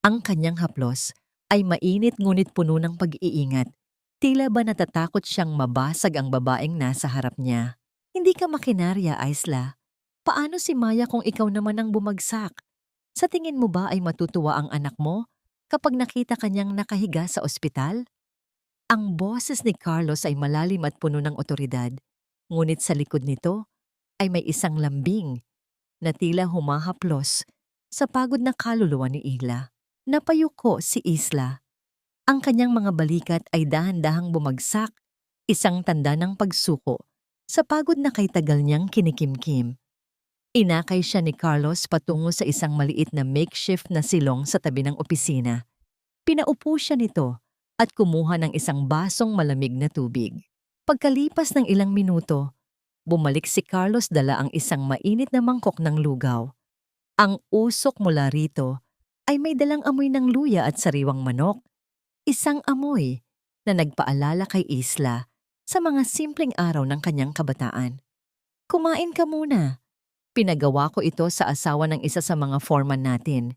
Ang kanyang haplos ay mainit ngunit puno ng pag-iingat. Tila ba natatakot siyang mabasag ang babaeng nasa harap niya. Hindi ka makinarya, Isla. Paano si Maya kung ikaw naman ang bumagsak? Sa tingin mo ba ay matutuwa ang anak mo kapag nakita kanyang nakahiga sa ospital? Ang boses ni Carlos ay malalim at puno ng otoridad. Ngunit sa likod nito ay may isang lambing na tila humahaplos sa pagod na kaluluwa ni Ila. Napayuko si Isla. Ang kanyang mga balikat ay dahan-dahang bumagsak, isang tanda ng pagsuko sa pagod na kay tagal niyang kinikimkim. Inakay siya ni Carlos patungo sa isang maliit na makeshift na silong sa tabi ng opisina. Pinaupo siya nito at kumuha ng isang basong malamig na tubig. Pagkalipas ng ilang minuto, bumalik si Carlos dala ang isang mainit na mangkok ng lugaw. Ang usok mula rito ay may dalang amoy ng luya at sariwang manok. Isang amoy na nagpaalala kay Isla sa mga simpleng araw ng kanyang kabataan. Kumain ka muna. Pinagawa ko ito sa asawa ng isa sa mga foreman natin.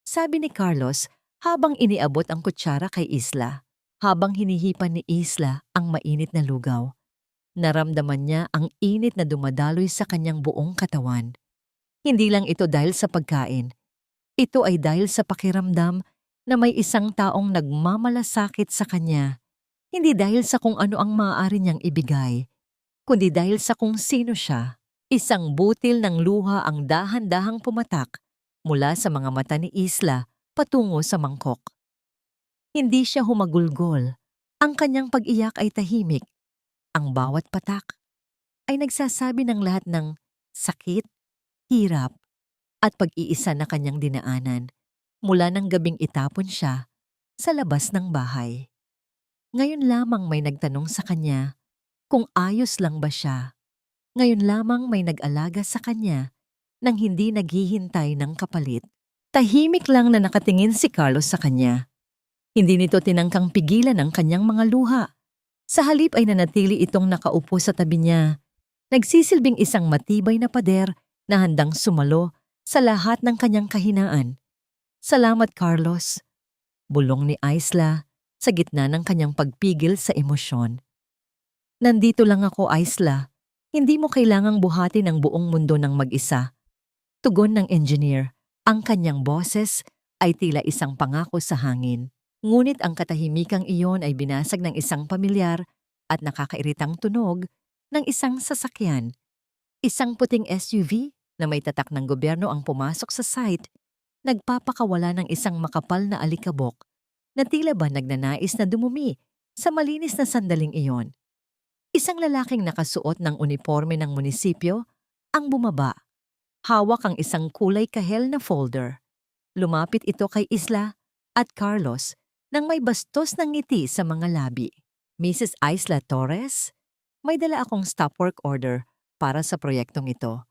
Sabi ni Carlos habang iniabot ang kutsara kay Isla. Habang hinihipan ni Isla ang mainit na lugaw, naramdaman niya ang init na dumadaloy sa kanyang buong katawan. Hindi lang ito dahil sa pagkain. Ito ay dahil sa pakiramdam na may isang taong nagmamalasakit sa kanya. Hindi dahil sa kung ano ang maaari niyang ibigay, kundi dahil sa kung sino siya. Isang butil ng luha ang dahan-dahang pumatak mula sa mga mata ni Isla patungo sa mangkok. Hindi siya humagulgol. Ang kanyang pag-iyak ay tahimik. Ang bawat patak ay nagsasabi ng lahat ng sakit, hirap, at pag-iisa na kanyang dinaanan mula ng gabing itapon siya sa labas ng bahay. Ngayon lamang may nagtanong sa kanya kung ayos lang ba siya. Ngayon lamang may nag-alaga sa kanya nang hindi naghihintay ng kapalit. Tahimik lang na nakatingin si Carlos sa kanya. Hindi nito tinangkang pigilan ang kanyang mga luha. Sa halip ay nanatili itong nakaupo sa tabi niya. Nagsisilbing isang matibay na pader na handang sumalo sa lahat ng kanyang kahinaan. Salamat, Carlos. Bulong ni Isla sa gitna ng kanyang pagpigil sa emosyon. Nandito lang ako, Isla. Hindi mo kailangang buhatin ang buong mundo ng mag-isa. Tugon ng engineer. Ang kanyang boses ay tila isang pangako sa hangin. Ngunit ang katahimikang iyon ay binasag ng isang pamilyar at nakakairitang tunog ng isang sasakyan. Isang puting SUV na may tatak ng gobyerno ang pumasok sa site, nagpapakawala ng isang makapal na alikabok na tila ba nagnanais na dumumi sa malinis na sandaling iyon. Isang lalaking nakasuot ng uniforme ng munisipyo ang bumaba. Hawak ang isang kulay kahel na folder. Lumapit ito kay Isla at Carlos nang may bastos ng ngiti sa mga labi. Mrs. Isla Torres, may dala akong stop work order para sa proyektong ito.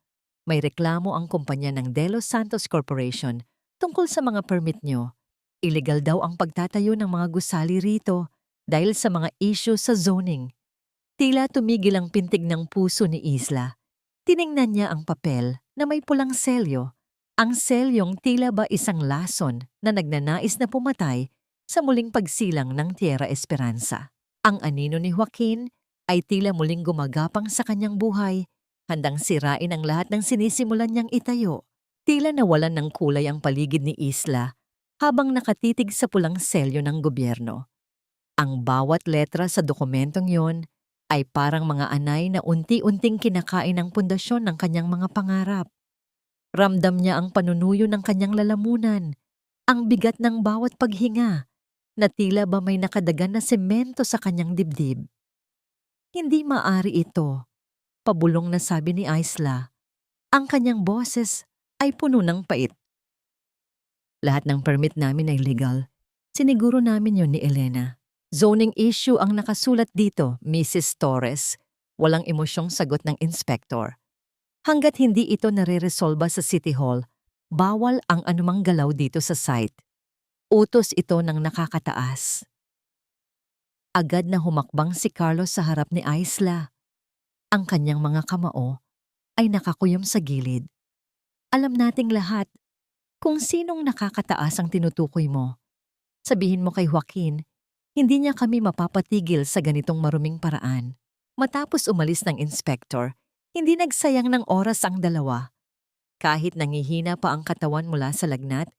May reklamo ang kumpanya ng De Los Santos Corporation tungkol sa mga permit nyo. Illegal daw ang pagtatayo ng mga gusali rito dahil sa mga issue sa zoning. Tila tumigil ang pintig ng puso ni Isla. Tiningnan niya ang papel na may pulang selyo. Ang selyong tila ba isang lason na nagnanais na pumatay sa muling pagsilang ng Tierra Esperanza. Ang anino ni Joaquin ay tila muling gumagapang sa kanyang buhay, handang sirain ang lahat ng sinisimulan niyang itayo. Tila nawalan ng kulay ang paligid ni Isla habang nakatitig sa pulang selyo ng gobyerno. Ang bawat letra sa dokumentong yon ay parang mga anay na unti-unting kinakain ang pundasyon ng kanyang mga pangarap. Ramdam niya ang panunuyo ng kanyang lalamunan, ang bigat ng bawat paghinga, na tila ba may nakadagan na semento sa kanyang dibdib. Hindi maari ito, pabulong na sabi ni Isla. Ang kanyang boses ay puno ng pait. Lahat ng permit namin ay legal. Siniguro namin yon ni Elena. Zoning issue ang nakasulat dito, Mrs. Torres. Walang emosyong sagot ng inspector. Hanggat hindi ito nare-resolba sa City Hall, bawal ang anumang galaw dito sa site. Utos ito ng nakakataas. Agad na humakbang si Carlos sa harap ni Isla. Ang kanyang mga kamao ay nakakuyom sa gilid. Alam nating lahat kung sinong nakakataas ang tinutukoy mo. Sabihin mo kay Joaquin, hindi niya kami mapapatigil sa ganitong maruming paraan. Matapos umalis ng inspector, hindi nagsayang ng oras ang dalawa. Kahit nangihina pa ang katawan mula sa lagnat,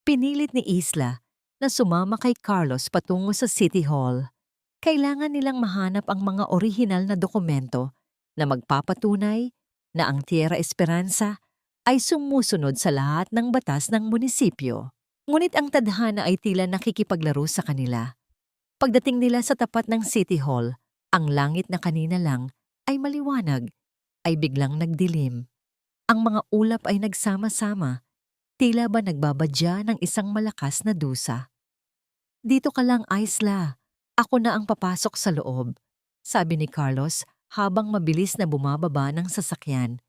pinilit ni Isla na sumama kay Carlos patungo sa City Hall. Kailangan nilang mahanap ang mga orihinal na dokumento na magpapatunay na ang Tierra Esperanza ay sumusunod sa lahat ng batas ng munisipyo. Ngunit ang tadhana ay tila nakikipaglaro sa kanila. Pagdating nila sa tapat ng City Hall, ang langit na kanina lang ay maliwanag, ay biglang nagdilim. Ang mga ulap ay nagsama-sama, tila ba nagbabadya ng isang malakas na dusa. Dito ka lang, Isla. Ako na ang papasok sa loob, sabi ni Carlos habang mabilis na bumababa ng sasakyan.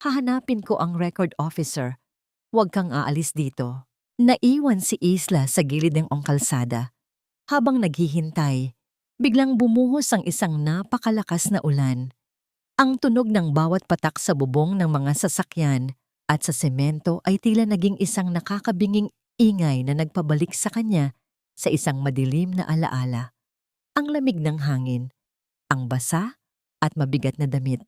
Hahanapin ko ang record officer. Huwag kang aalis dito. Naiwan si Isla sa gilid ng kalsada. Habang naghihintay, biglang bumuhos ang isang napakalakas na ulan. Ang tunog ng bawat patak sa bubong ng mga sasakyan at sa semento ay tila naging isang nakakabinging ingay na nagpabalik sa kanya sa isang madilim na alaala. Ang lamig ng hangin, ang basa at mabigat na damit.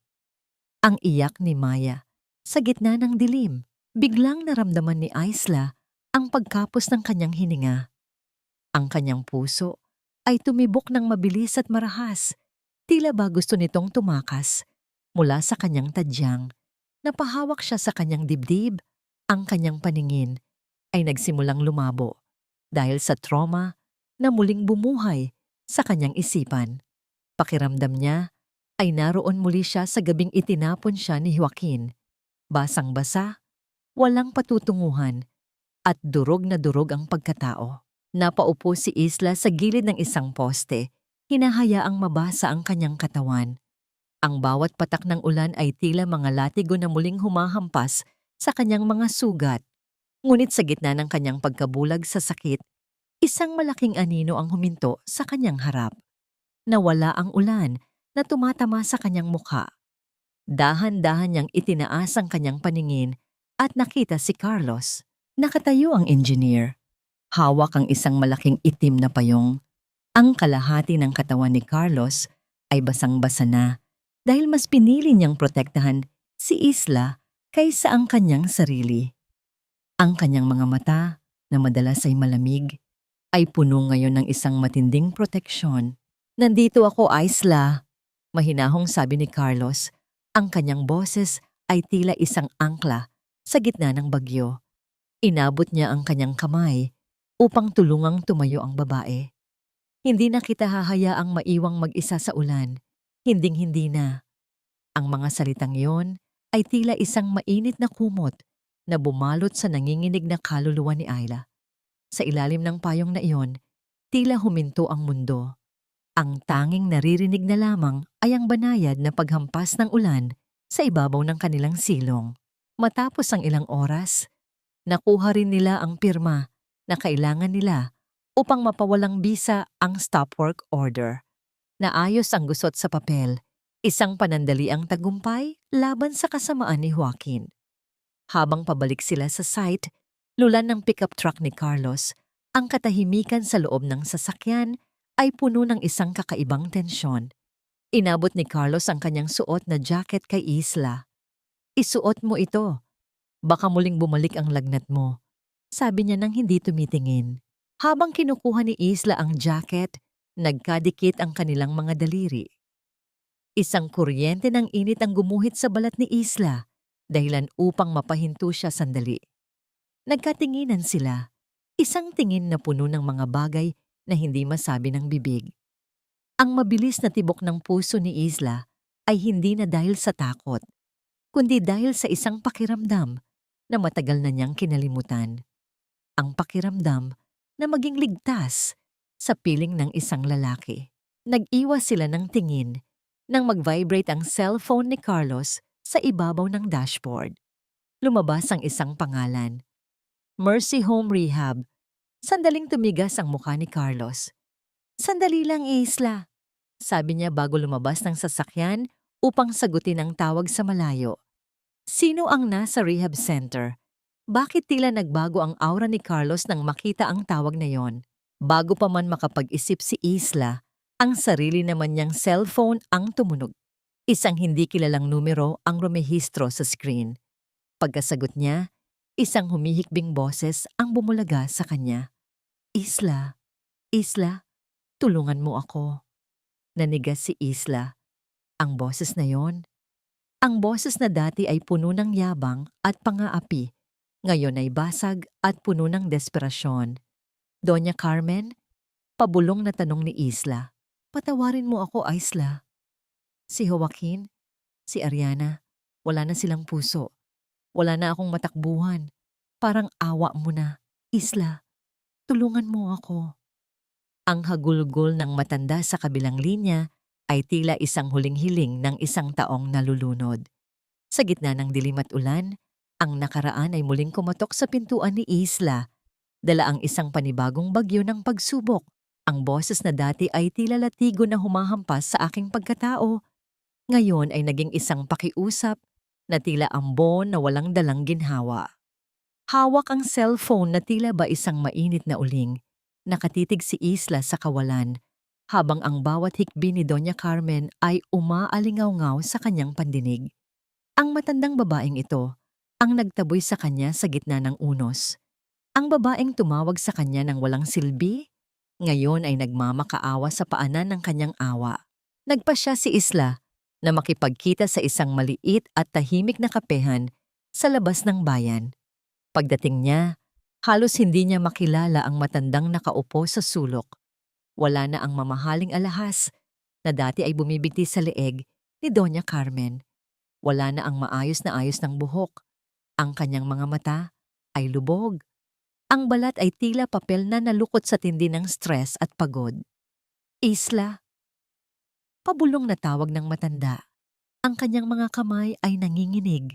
Ang iyak ni Maya. Sa gitna ng dilim, biglang naramdaman ni Isla ang pagkapos ng kanyang hininga. Ang kanyang puso ay tumibok ng mabilis at marahas. Tila ba gusto nitong tumakas mula sa kanyang tadyang. Napahawak siya sa kanyang dibdib. Ang kanyang paningin ay nagsimulang lumabo dahil sa trauma na muling bumuhay sa kanyang isipan. Pakiramdam niya ay naroon muli siya sa gabing itinapon siya ni Joaquin. Basang-basa, walang patutunguhan, at durog na durog ang pagkatao. Napaupo si Isla sa gilid ng isang poste, hinahayaang mabasa ang kanyang katawan. Ang bawat patak ng ulan ay tila mga latigo na muling humahampas sa kanyang mga sugat. Ngunit sa gitna ng kanyang pagkabulag sa sakit, isang malaking anino ang huminto sa kanyang harap. Nawala ang ulan na tumatama sa kanyang mukha. Dahan-dahan niyang itinaas ang kanyang paningin at nakita si Carlos. Nakatayo ang engineer. Hawak ang isang malaking itim na payong. Ang kalahati ng katawan ni Carlos ay basang-basa na dahil mas pinili niyang protektahan si Isla kaysa ang kanyang sarili. Ang kanyang mga mata, na madalas ay malamig, ay puno ngayon ng isang matinding proteksyon. Nandito ako, Isla, mahinahong sabi ni Carlos. Ang kanyang boses ay tila isang angkla sa gitna ng bagyo. Inabot niya ang kanyang kamay upang tulungang tumayo ang babae. Hindi na kita hahayaang maiwang mag-isa sa ulan. Hinding-hindi na. Ang mga salitang iyon ay tila isang mainit na kumot na bumalot sa nanginginig na kaluluwa ni Ayla. Sa ilalim ng payong na iyon, tila huminto ang mundo. Ang tanging naririnig na lamang ay ang banayad na paghampas ng ulan sa ibabaw ng kanilang silong. Matapos ang ilang oras, nakuha rin nila ang pirma na kailangan nila upang mapawalang bisa ang stop work order. Naayos ang gusot sa papel, isang panandaliang tagumpay laban sa kasamaan ni Joaquin. Habang pabalik sila sa site, lulan ng pickup truck ni Carlos, ang katahimikan sa loob ng sasakyan ay puno ng isang kakaibang tensyon. Inabot ni Carlos ang kanyang suot na jacket kay Isla. Isuot mo ito. Baka muling bumalik ang lagnat mo, sabi niya nang hindi tumitingin. Habang kinukuha ni Isla ang jacket, nagkadikit ang kanilang mga daliri. Isang kuryente ng init ang gumuhit sa balat ni Isla. dahilan upang mapahinto siya sandali. Nagkatinginan sila, isang tingin na puno ng mga bagay na hindi masabi ng bibig. Ang mabilis na tibok ng puso ni Isla ay hindi na dahil sa takot, kundi dahil sa isang pakiramdam na matagal na niyang kinalimutan. Ang pakiramdam na maging ligtas sa piling ng isang lalaki. Nag-iwas sila ng tingin nang mag-vibrate ang cellphone ni Carlos sa ibabaw ng dashboard. Lumabas ang isang pangalan. Mercy Home Rehab. Sandaling tumigas ang mukha ni Carlos. "Sandali lang, Isla," sabi niya bago lumabas ng sasakyan upang sagutin ang tawag sa malayo. Sino ang nasa rehab center? Bakit tila nagbago ang aura ni Carlos nang makita ang tawag na yon? Bago pa man makapag-isip si Isla, ang sarili naman niyang cellphone ang tumunog. Isang hindi kilalang numero ang rumehistro sa screen. Pagkasagot niya, isang humihikbing boses ang bumulaga sa kanya. "Isla, Isla, tulungan mo ako." Nanigas si Isla. Ang boses na yon, ang boses na dati ay puno ng yabang at pang-aapi, ngayon ay basag at puno ng desperasyon. "Doña Carmen?" Pabulong na tanong ni Isla. "Patawarin mo ako, Isla." Si Joaquin, si Ariana, wala na silang puso. Wala na akong matakbuhan. Parang awa mo na. "Isla, tulungan mo ako." Ang hagulgol ng matanda sa kabilang linya ay tila isang huling hiling ng isang taong nalulunod. Sa gitna ng dilim at ulan, ang nakaraan ay muling kumatok sa pintuan ni Isla. Dala ang isang panibagong bagyo ng pagsubok. Ang boses na dati ay tila latigo na humahampas sa aking pagkatao. Ngayon ay naging isang pakiusap na tila ambon na walang dalang ginhawa. Hawak ang cellphone na tila ba isang mainit na uling. Nakatitig si Isla sa kawalan, habang ang bawat hikbi ni Doña Carmen ay umaalingaw-ngaw sa kanyang pandinig. Ang matandang babaeng ito ang nagtaboy sa kanya sa gitna ng unos. Ang babaeng tumawag sa kanya ng walang silbi, ngayon ay nagmamakaawa sa paanan ng kanyang awa. Nagpasya si Isla na makipagkita sa isang maliit at tahimik na kapehan sa labas ng bayan. Pagdating niya, halos hindi niya makilala ang matandang nakaupo sa sulok. Wala na ang mamahaling alahas na dati ay bumibigti sa leeg ni Doña Carmen. Wala na ang maayos na ayos ng buhok. Ang kanyang mga mata ay lubog. Ang balat ay tila papel na nalukot sa tindi ng stress at pagod. "Isla?" Pabulong na tawag ng matanda. Ang kanyang mga kamay ay nanginginig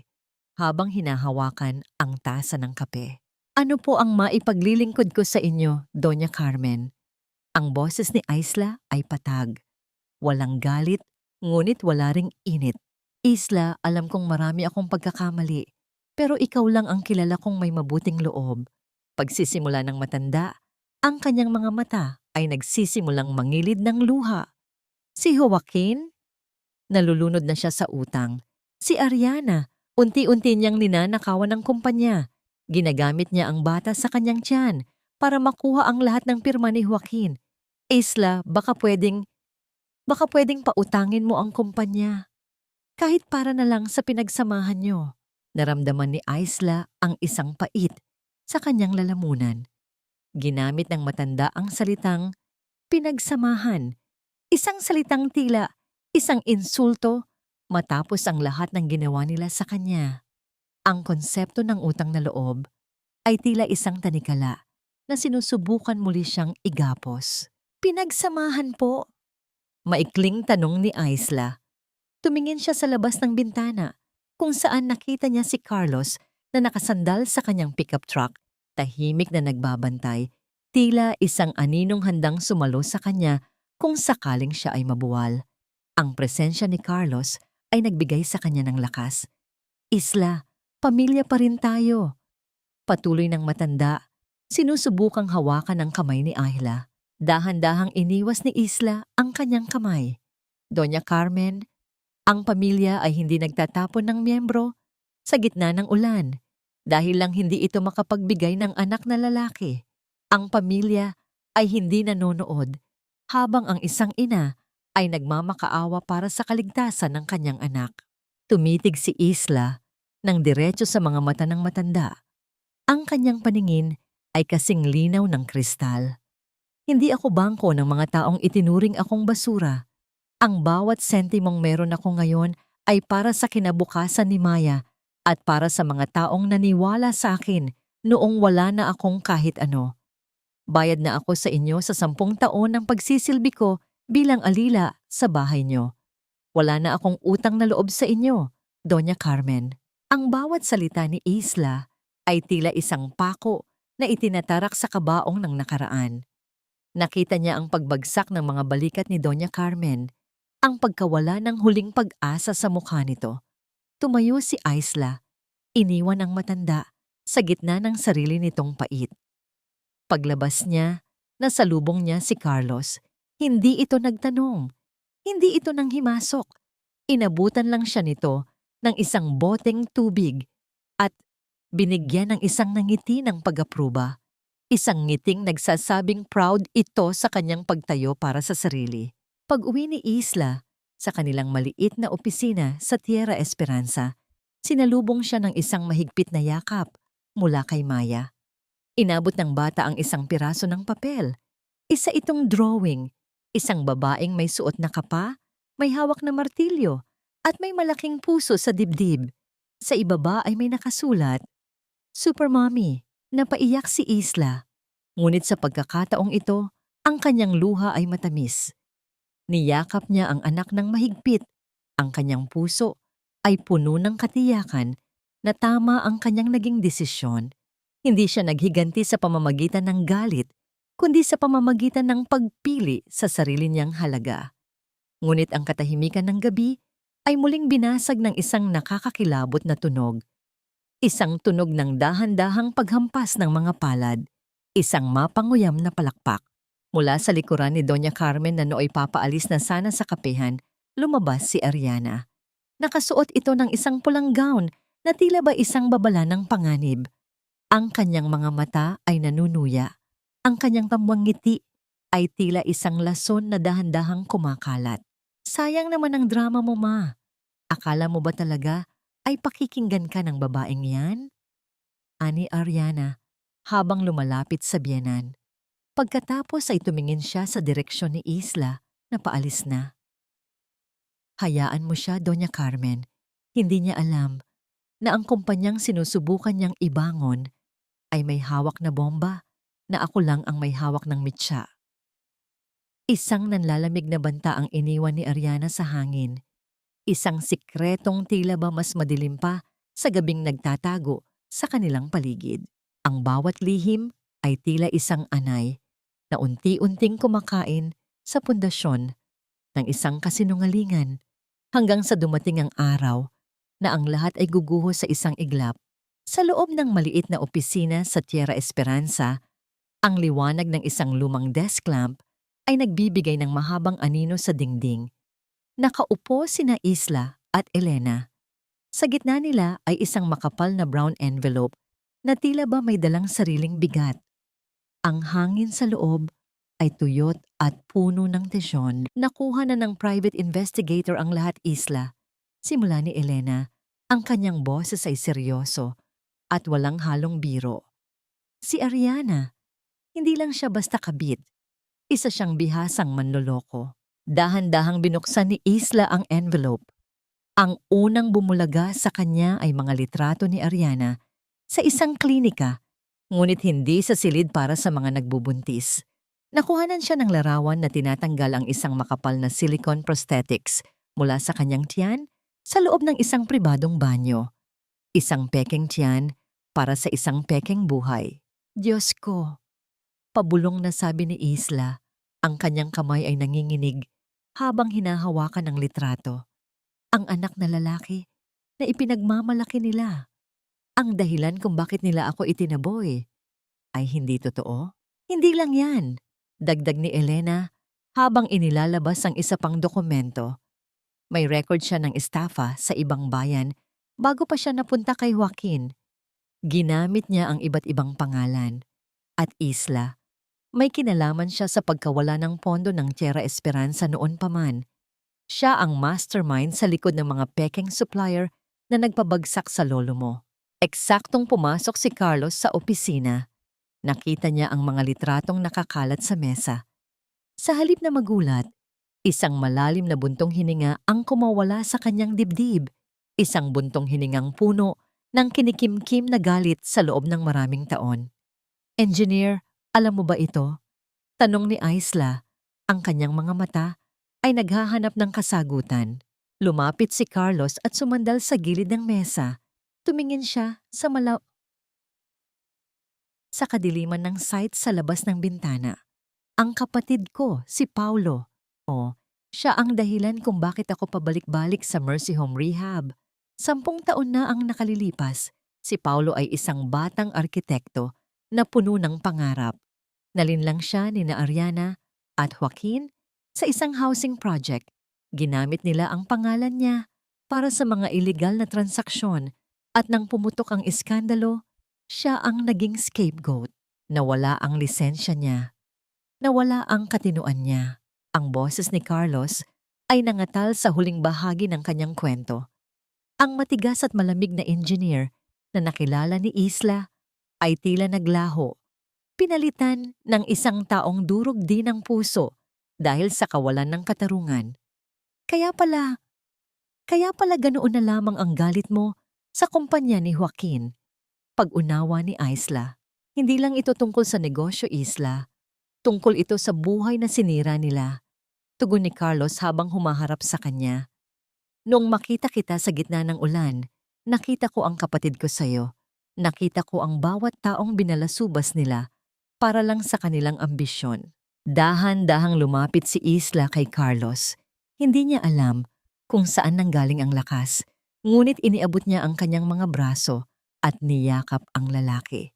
habang hinahawakan ang tasa ng kape. "Ano po ang maipaglilingkod ko sa inyo, Doña Carmen?" Ang boses ni Isla ay patag. Walang galit, ngunit wala ring init. "Isla, alam kong marami akong pagkakamali, pero ikaw lang ang kilala kong may mabuting loob." Pagsisimula ng matanda, ang kanyang mga mata ay nagsisimulang mangilid ng luha. Si Joaquin? Nalulunod na siya sa utang. Si Ariana, unti-unti niyang ninanakawan ng kumpanya. Ginagamit niya ang bata sa kanyang tiyan para makuha ang lahat ng pirma ni Joaquin. "Isla, baka pwedeng pautangin mo ang kumpanya. Kahit para na lang sa pinagsamahan niyo." Naramdaman ni Isla ang isang pait sa kanyang lalamunan. Ginamit ng matanda ang salitang pinagsamahan. Isang salitang tila isang insulto matapos ang lahat ng ginawa nila sa kanya. Ang konsepto ng utang na loob ay tila isang tanikala na sinusubukan muli siyang igapos. "Pinagsamahan po?" Maikling tanong ni Isla. Tumingin siya sa labas ng bintana kung saan nakita niya si Carlos na nakasandal sa kanyang pickup truck, tahimik na nagbabantay, tila isang aninong handang sumalo sa kanya kung sakaling siya ay mabuwal. Ang presensya ni Carlos ay nagbigay sa kanya ng lakas. "Isla, pamilya pa rin tayo." Patuloy ng matanda, sinusubukang hawakan ang kamay ni Isla. Dahan-dahang iniwas ni Isla ang kanyang kamay. "Doña Carmen, ang pamilya ay hindi nagtatapon ng miyembro sa gitna ng ulan dahil lang hindi ito makapagbigay ng anak na lalaki. Ang pamilya ay hindi nanonood habang ang isang ina ay nagmamakaawa para sa kaligtasan ng kanyang anak." Tumitig si Isla nang diretso sa mga mata ng matanda. Ang kanyang paningin ay kasing linaw ng kristal. Hindi ako bangko ng mga taong itinuring akong basura. Ang bawat sentimong meron ako ngayon ay para sa kinabukasan ni Maya at para sa mga taong naniwala sa akin noong wala na akong kahit ano. Bayad na ako sa inyo sa 10 taon ng pagsisilbi ko bilang alila sa bahay nyo. Wala na akong utang na loob sa inyo, Doña Carmen. Ang bawat salita ni Isla ay tila isang pako na itinatarak sa kabaong ng nakaraan. Nakita niya ang pagbagsak ng mga balikat ni Doña Carmen, ang pagkawala ng huling pag-asa sa mukha nito. Tumayo si Isla, iniwan ang matanda sa gitna ng sarili nitong pait. Paglabas niya, nasalubong niya si Carlos. Hindi ito nagtanong. Hindi ito nang himasok. Inabutan lang siya nito ng isang boteng tubig at binigyan ng isang nangiti ng pag-apruba. Isang ngiting nagsasabing proud ito sa kanyang pagtayo para sa sarili. Pag-uwi ni Isla sa kanilang maliit na opisina sa Tierra Esperanza, sinalubong siya ng isang mahigpit na yakap mula kay Maya. Inabot ng bata ang isang piraso ng papel. Isa itong drawing, isang babaeng may suot na kapa, may hawak na martilyo, at may malaking puso sa dibdib. Sa ibaba ay may nakasulat, Super Mommy. Napaiyak si Isla. Ngunit sa pagkakataong ito, ang kanyang luha ay matamis. Niyakap niya ang anak ng mahigpit. Ang kanyang puso ay puno ng katiyakan na tama ang kanyang naging desisyon. Hindi siya naghiganti sa pamamagitan ng galit, kundi sa pamamagitan ng pagpili sa sarili niyang halaga. Ngunit ang katahimikan ng gabi ay muling binasag ng isang nakakakilabot na tunog. Isang tunog ng dahan-dahang paghampas ng mga palad. Isang mapanguyam na palakpak. Mula sa likuran ni Doña Carmen na nooy papaalis na sana sa kapehan, lumabas si Ariana. Nakasuot ito ng isang pulang gown na tila ba isang babala ng panganib. Ang kanyang mga mata ay nanunuya. Ang kanyang tamwang ngiti ay tila isang lason na dahan-dahang kumakalat. Sayang naman ang drama mo, Ma. Akala mo ba talaga ay pakikinggan ka ng babaeng yan? Ani Ariana habang lumalapit sa biyenan. Pagkatapos ay tumingin siya sa direksyon ni Isla na paalis na. Hayaan mo siya, Doña Carmen. Hindi niya alam na ang kumpanyang sinusubukan niyang ibangon ay may hawak na bomba na ako lang ang may hawak ng mitsa. Isang nanlalamig na banta ang iniwan ni Ariana sa hangin. Isang sikretong tila ba mas madilim pa sa gabing nagtatago sa kanilang paligid. Ang bawat lihim ay tila isang anay na unti-unting kumakain sa pundasyon ng isang kasinungalingan hanggang sa dumating ang araw na ang lahat ay guguho sa isang iglap. Sa loob ng maliit na opisina sa Tierra Esperanza, ang liwanag ng isang lumang desk lamp ay nagbibigay ng mahabang anino sa dingding. Nakaupo sina Isla at Elena. Sa gitna nila ay isang makapal na brown envelope na tila ba may dalang sariling bigat. Ang hangin sa loob ay tuyot at puno ng tesyon. Nakuha na ng private investigator ang lahat, Isla. Simula ni Elena, ang kanyang boses ay seryoso at walang halong biro. Si Ariana, hindi lang siya basta kabit. Isa siyang bihasang manloloko. Dahan-dahang binuksan ni Isla ang envelope. Ang unang bumulaga sa kanya ay mga litrato ni Ariana sa isang klinika, ngunit hindi sa silid para sa mga nagbubuntis. Nakuhanan siya ng larawan na tinatanggal ang isang makapal na silicone prosthetics mula sa kanyang tiyan sa loob ng isang pribadong banyo. Isang pekeng tiyan para sa isang pekeng buhay. Diyos ko! Pabulong na sabi ni Isla, ang kanyang kamay ay nanginginig habang hinahawakan ng litrato. Ang anak na lalaki na ipinagmamalaki nila. Ang dahilan kung bakit nila ako itinaboy ay hindi totoo. Hindi lang yan, dagdag ni Elena habang inilalabas ang isa pang dokumento. May record siya ng estafa sa ibang bayan bago pa siya napunta kay Joaquin. Ginamit niya ang iba't ibang pangalan. At Isla, may kinalaman siya sa pagkawala ng pondo ng Tierra Esperanza noon pa man. Siya ang mastermind sa likod ng mga pekeng supplier na nagpabagsak sa lolo mo. Eksaktong pumasok si Carlos sa opisina. Nakita niya ang mga litratong nakakalat sa mesa. Sa halip na magulat, isang malalim na buntong hininga ang kumawala sa kanyang dibdib. Isang buntong hiningang puno ng kinikimkim na galit sa loob ng maraming taon. Engineer, alam mo ba ito? Tanong ni Isla. Ang kanyang mga mata ay naghahanap ng kasagutan. Lumapit si Carlos at sumandal sa gilid ng mesa. Tumingin siya sa kadiliman ng site sa labas ng bintana. Ang kapatid ko, si Paulo. Siya ang dahilan kung bakit ako pabalik-balik sa Mercy Home Rehab. 10 taon na ang nakalilipas. Si Paulo ay isang batang arkitekto na puno ng pangarap. Nalinlang siya ni Ariana at Joaquin sa isang housing project. Ginamit nila ang pangalan niya para sa mga illegal na transaksyon at nang pumutok ang iskandalo, siya ang naging scapegoat. Nawala ang lisensya niya. Nawala ang katinuan niya. Ang boses ni Carlos ay nangatal sa huling bahagi ng kanyang kwento. Ang matigas at malamig na engineer na nakilala ni Isla ay tila naglaho. Pinalitan ng isang taong durog din ng puso dahil sa kawalan ng katarungan. Kaya pala ganoon na lamang ang galit mo sa kumpanya ni Joaquin. Pag-unawa ni Isla. Hindi lang ito tungkol sa negosyo, Isla. Tungkol ito sa buhay na sinira nila. Tugon ni Carlos habang humaharap sa kanya. Noong makita kita sa gitna ng ulan, nakita ko ang kapatid ko sa'yo. Nakita ko ang bawat taong binalasubas nila para lang sa kanilang ambisyon. Dahan-dahang lumapit si Isla kay Carlos. Hindi niya alam kung saan nanggaling ang lakas, ngunit iniabot niya ang kanyang mga braso at niyakap ang lalaki.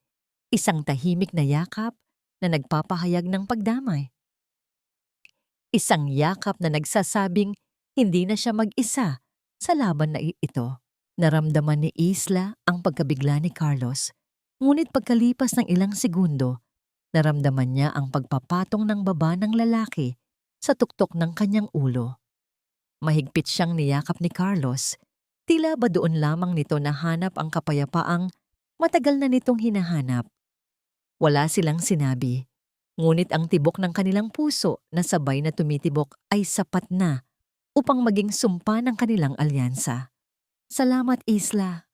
Isang tahimik na yakap na nagpapahayag ng pagdamay. Isang yakap na nagsasabing hindi na siya mag-isa sa laban na ito. Naramdaman ni Isla ang pagkabigla ni Carlos, ngunit pagkalipas ng ilang segundo, naramdaman niya ang pagpapatong ng baba ng lalaki sa tuktok ng kanyang ulo. Mahigpit siyang niyakap ni Carlos, tila ba doon lamang nito nahanap ang kapayapaang matagal na nitong hinahanap. Wala silang sinabi. Ngunit ang tibok ng kanilang puso na sabay na tumitibok ay sapat na upang maging sumpa ng kanilang alyansa. Salamat, Isla.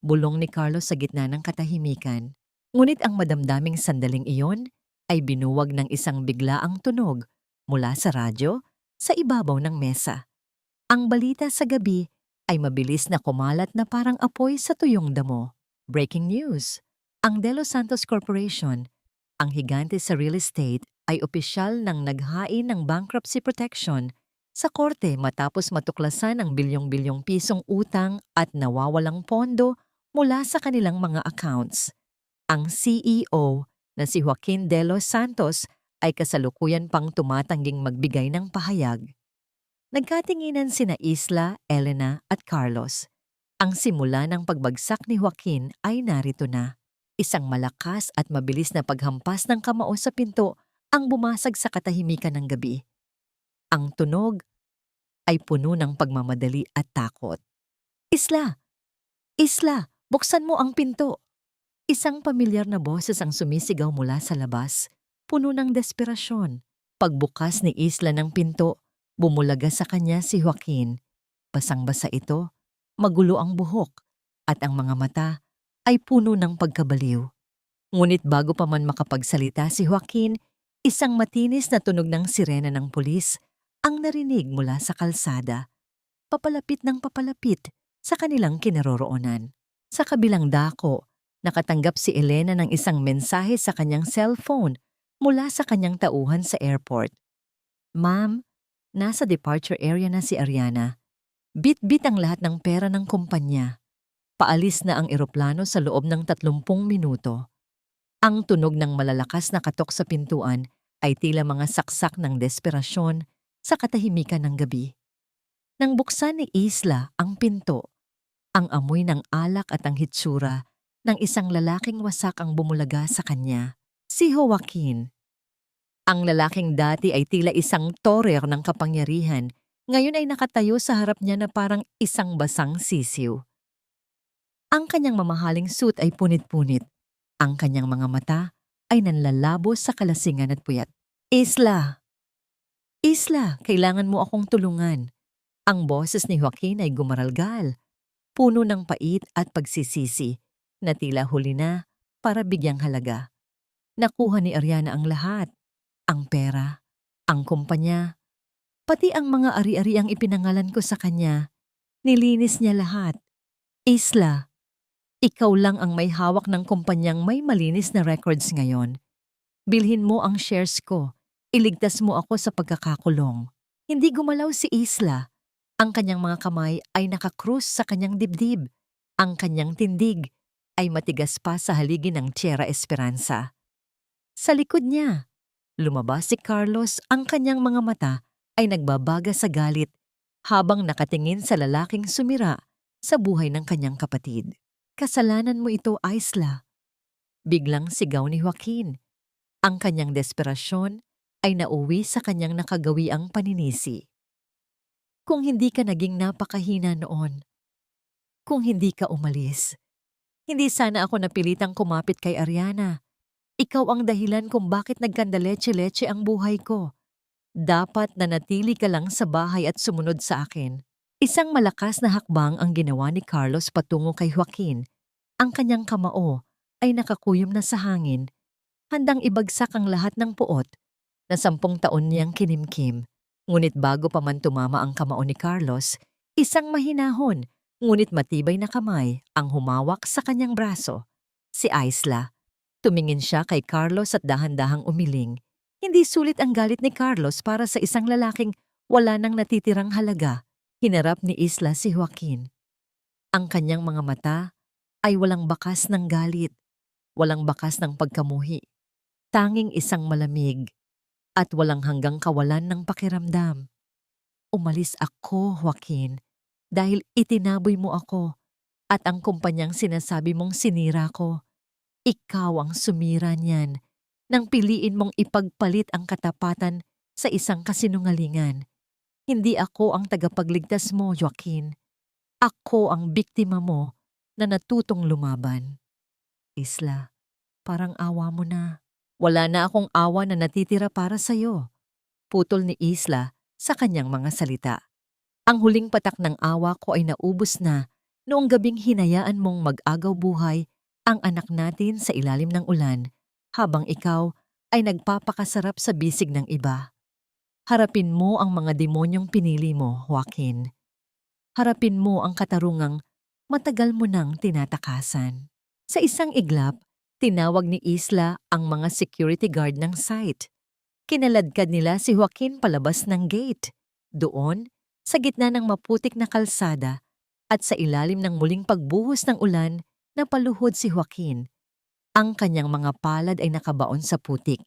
Bulong ni Carlos sa gitna ng katahimikan. Ngunit ang madamdaming sandaling iyon ay binuwag ng isang biglaang tunog mula sa radyo sa ibabaw ng mesa. Ang balita sa gabi ay mabilis na kumalat na parang apoy sa tuyong damo. Breaking news! Ang De Los Santos Corporation, ang higante sa real estate, ay opisyal ng naghain ng bankruptcy protection sa korte matapos matuklasan ang bilyong-bilyong pisong utang at nawawalang pondo mula sa kanilang mga accounts. Ang CEO na si Joaquin De Los Santos ay kasalukuyan pang tumatangging magbigay ng pahayag. Nagkatinginan sina Isla, Elena at Carlos. Ang simula ng pagbagsak ni Joaquin ay narito na. Isang malakas at mabilis na paghampas ng kamao sa pinto ang bumasag sa katahimikan ng gabi. Ang tunog ay puno ng pagmamadali at takot. Isla! Isla! Buksan mo ang pinto! Isang pamilyar na boses ang sumisigaw mula sa labas, puno ng desperasyon. Pagbukas ni Isla ng pinto, bumulaga sa kanya si Joaquin. Basang-basa ito, magulo ang buhok, at ang mga mata ay puno ng pagkabaliw. Ngunit bago pa man makapagsalita si Joaquin, isang matinis na tunog ng sirena ng pulis ang narinig mula sa kalsada. Papalapit ng papalapit sa kanilang kinaroroonan. Sa kabilang dako, nakatanggap si Elena ng isang mensahe sa kanyang cellphone mula sa kanyang tauhan sa airport. Ma'am, nasa departure area na si Ariana. Bit-bit ang lahat ng pera ng kumpanya. Paalis na ang eroplano sa loob ng 30 minuto. Ang tunog ng malalakas na katok sa pintuan ay tila mga saksak ng desperasyon sa katahimikan ng gabi. Nang buksan ni Isla ang pinto, ang amoy ng alak at ang hitsura ng isang lalaking wasak ang bumulaga sa kanya. Si Joaquin. Ang lalaking dati ay tila isang torer ng kapangyarihan, ngayon ay nakatayo sa harap niya na parang isang basang sisiw. Ang kanyang mamahaling suit ay punit-punit. Ang kanyang mga mata ay nanlalabo sa kalasingan at puyat. Isla! Isla, kailangan mo akong tulungan. Ang boses ni Joaquin ay gumaralgal, puno ng pait at pagsisisi, na tila huli na para bigyang halaga. Nakuha ni Ariana ang lahat, ang pera, ang kumpanya, pati ang mga ari-ari ang ipinangalan ko sa kanya. Nilinis niya lahat. Isla, ikaw lang ang may hawak ng kumpanyang may malinis na records ngayon. Bilhin mo ang shares ko. Iligtas mo ako sa pagkakakulong. Hindi gumalaw si Isla. Ang kanyang mga kamay ay nakakrus sa kanyang dibdib. Ang kanyang tindig ay matigas pa sa haligi ng Tierra Esperanza. Sa likod niya, lumabas si Carlos. Ang kanyang mga mata ay nagbabaga sa galit habang nakatingin sa lalaking sumira sa buhay ng kanyang kapatid. Kasalanan mo ito, Isla. Biglang sigaw ni Joaquin. Ang kanyang desperasyon ay nauwi sa kanyang nakagawiang paninisi. Kung hindi ka naging napakahina noon, kung hindi ka umalis, hindi sana ako napilitang kumapit kay Ariana. Ikaw ang dahilan kung bakit nagkandaleche-leche ang buhay ko. Dapat nanatili ka lang sa bahay at sumunod sa akin. Isang malakas na hakbang ang ginawa ni Carlos patungo kay Joaquin. Ang kanyang kamao ay nakakuyom na sa hangin, handang ibagsak ang lahat ng puot na 10 taon niyang kinimkim. Ngunit bago pa man tumama ang kamao ni Carlos, isang mahinahon ngunit matibay na kamay ang humawak sa kanyang braso. Si Isla. Tumingin siya kay Carlos at dahan-dahang umiling. Hindi sulit ang galit ni Carlos para sa isang lalaking wala nang natitirang halaga. Hinarap ni Isla si Joaquin. Ang kanyang mga mata ay walang bakas ng galit, walang bakas ng pagkamuhi. Tanging isang malamig at walang hanggang kawalan ng pakiramdam. Umalis ako, Joaquin, dahil itinaboy mo ako at ang kumpanyang sinasabi mong sinira ko. Ikaw ang sumira niyan nang piliin mong ipagpalit ang katapatan sa isang kasinungalingan. Hindi ako ang tagapagligtas mo, Joaquin. Ako ang biktima mo na natutong lumaban. Isla, parang awa mo na. Wala na akong awa na natitira para sa'yo. Putol ni Isla sa kanyang mga salita. Ang huling patak ng awa ko ay naubos na noong gabing hinayaan mong mag-agaw buhay ang anak natin sa ilalim ng ulan habang ikaw ay nagpapakasarap sa bisig ng iba. Harapin mo ang mga demonyong pinili mo, Joaquin. Harapin mo ang katarungang matagal mo nang tinatakasan. Sa isang iglap, tinawag ni Isla ang mga security guard ng site. Kinaladkad nila si Joaquin palabas ng gate. Doon, sa gitna ng maputik na kalsada at sa ilalim ng muling pagbuhos ng ulan, napaluhod si Joaquin. Ang kanyang mga palad ay nakabaon sa putik.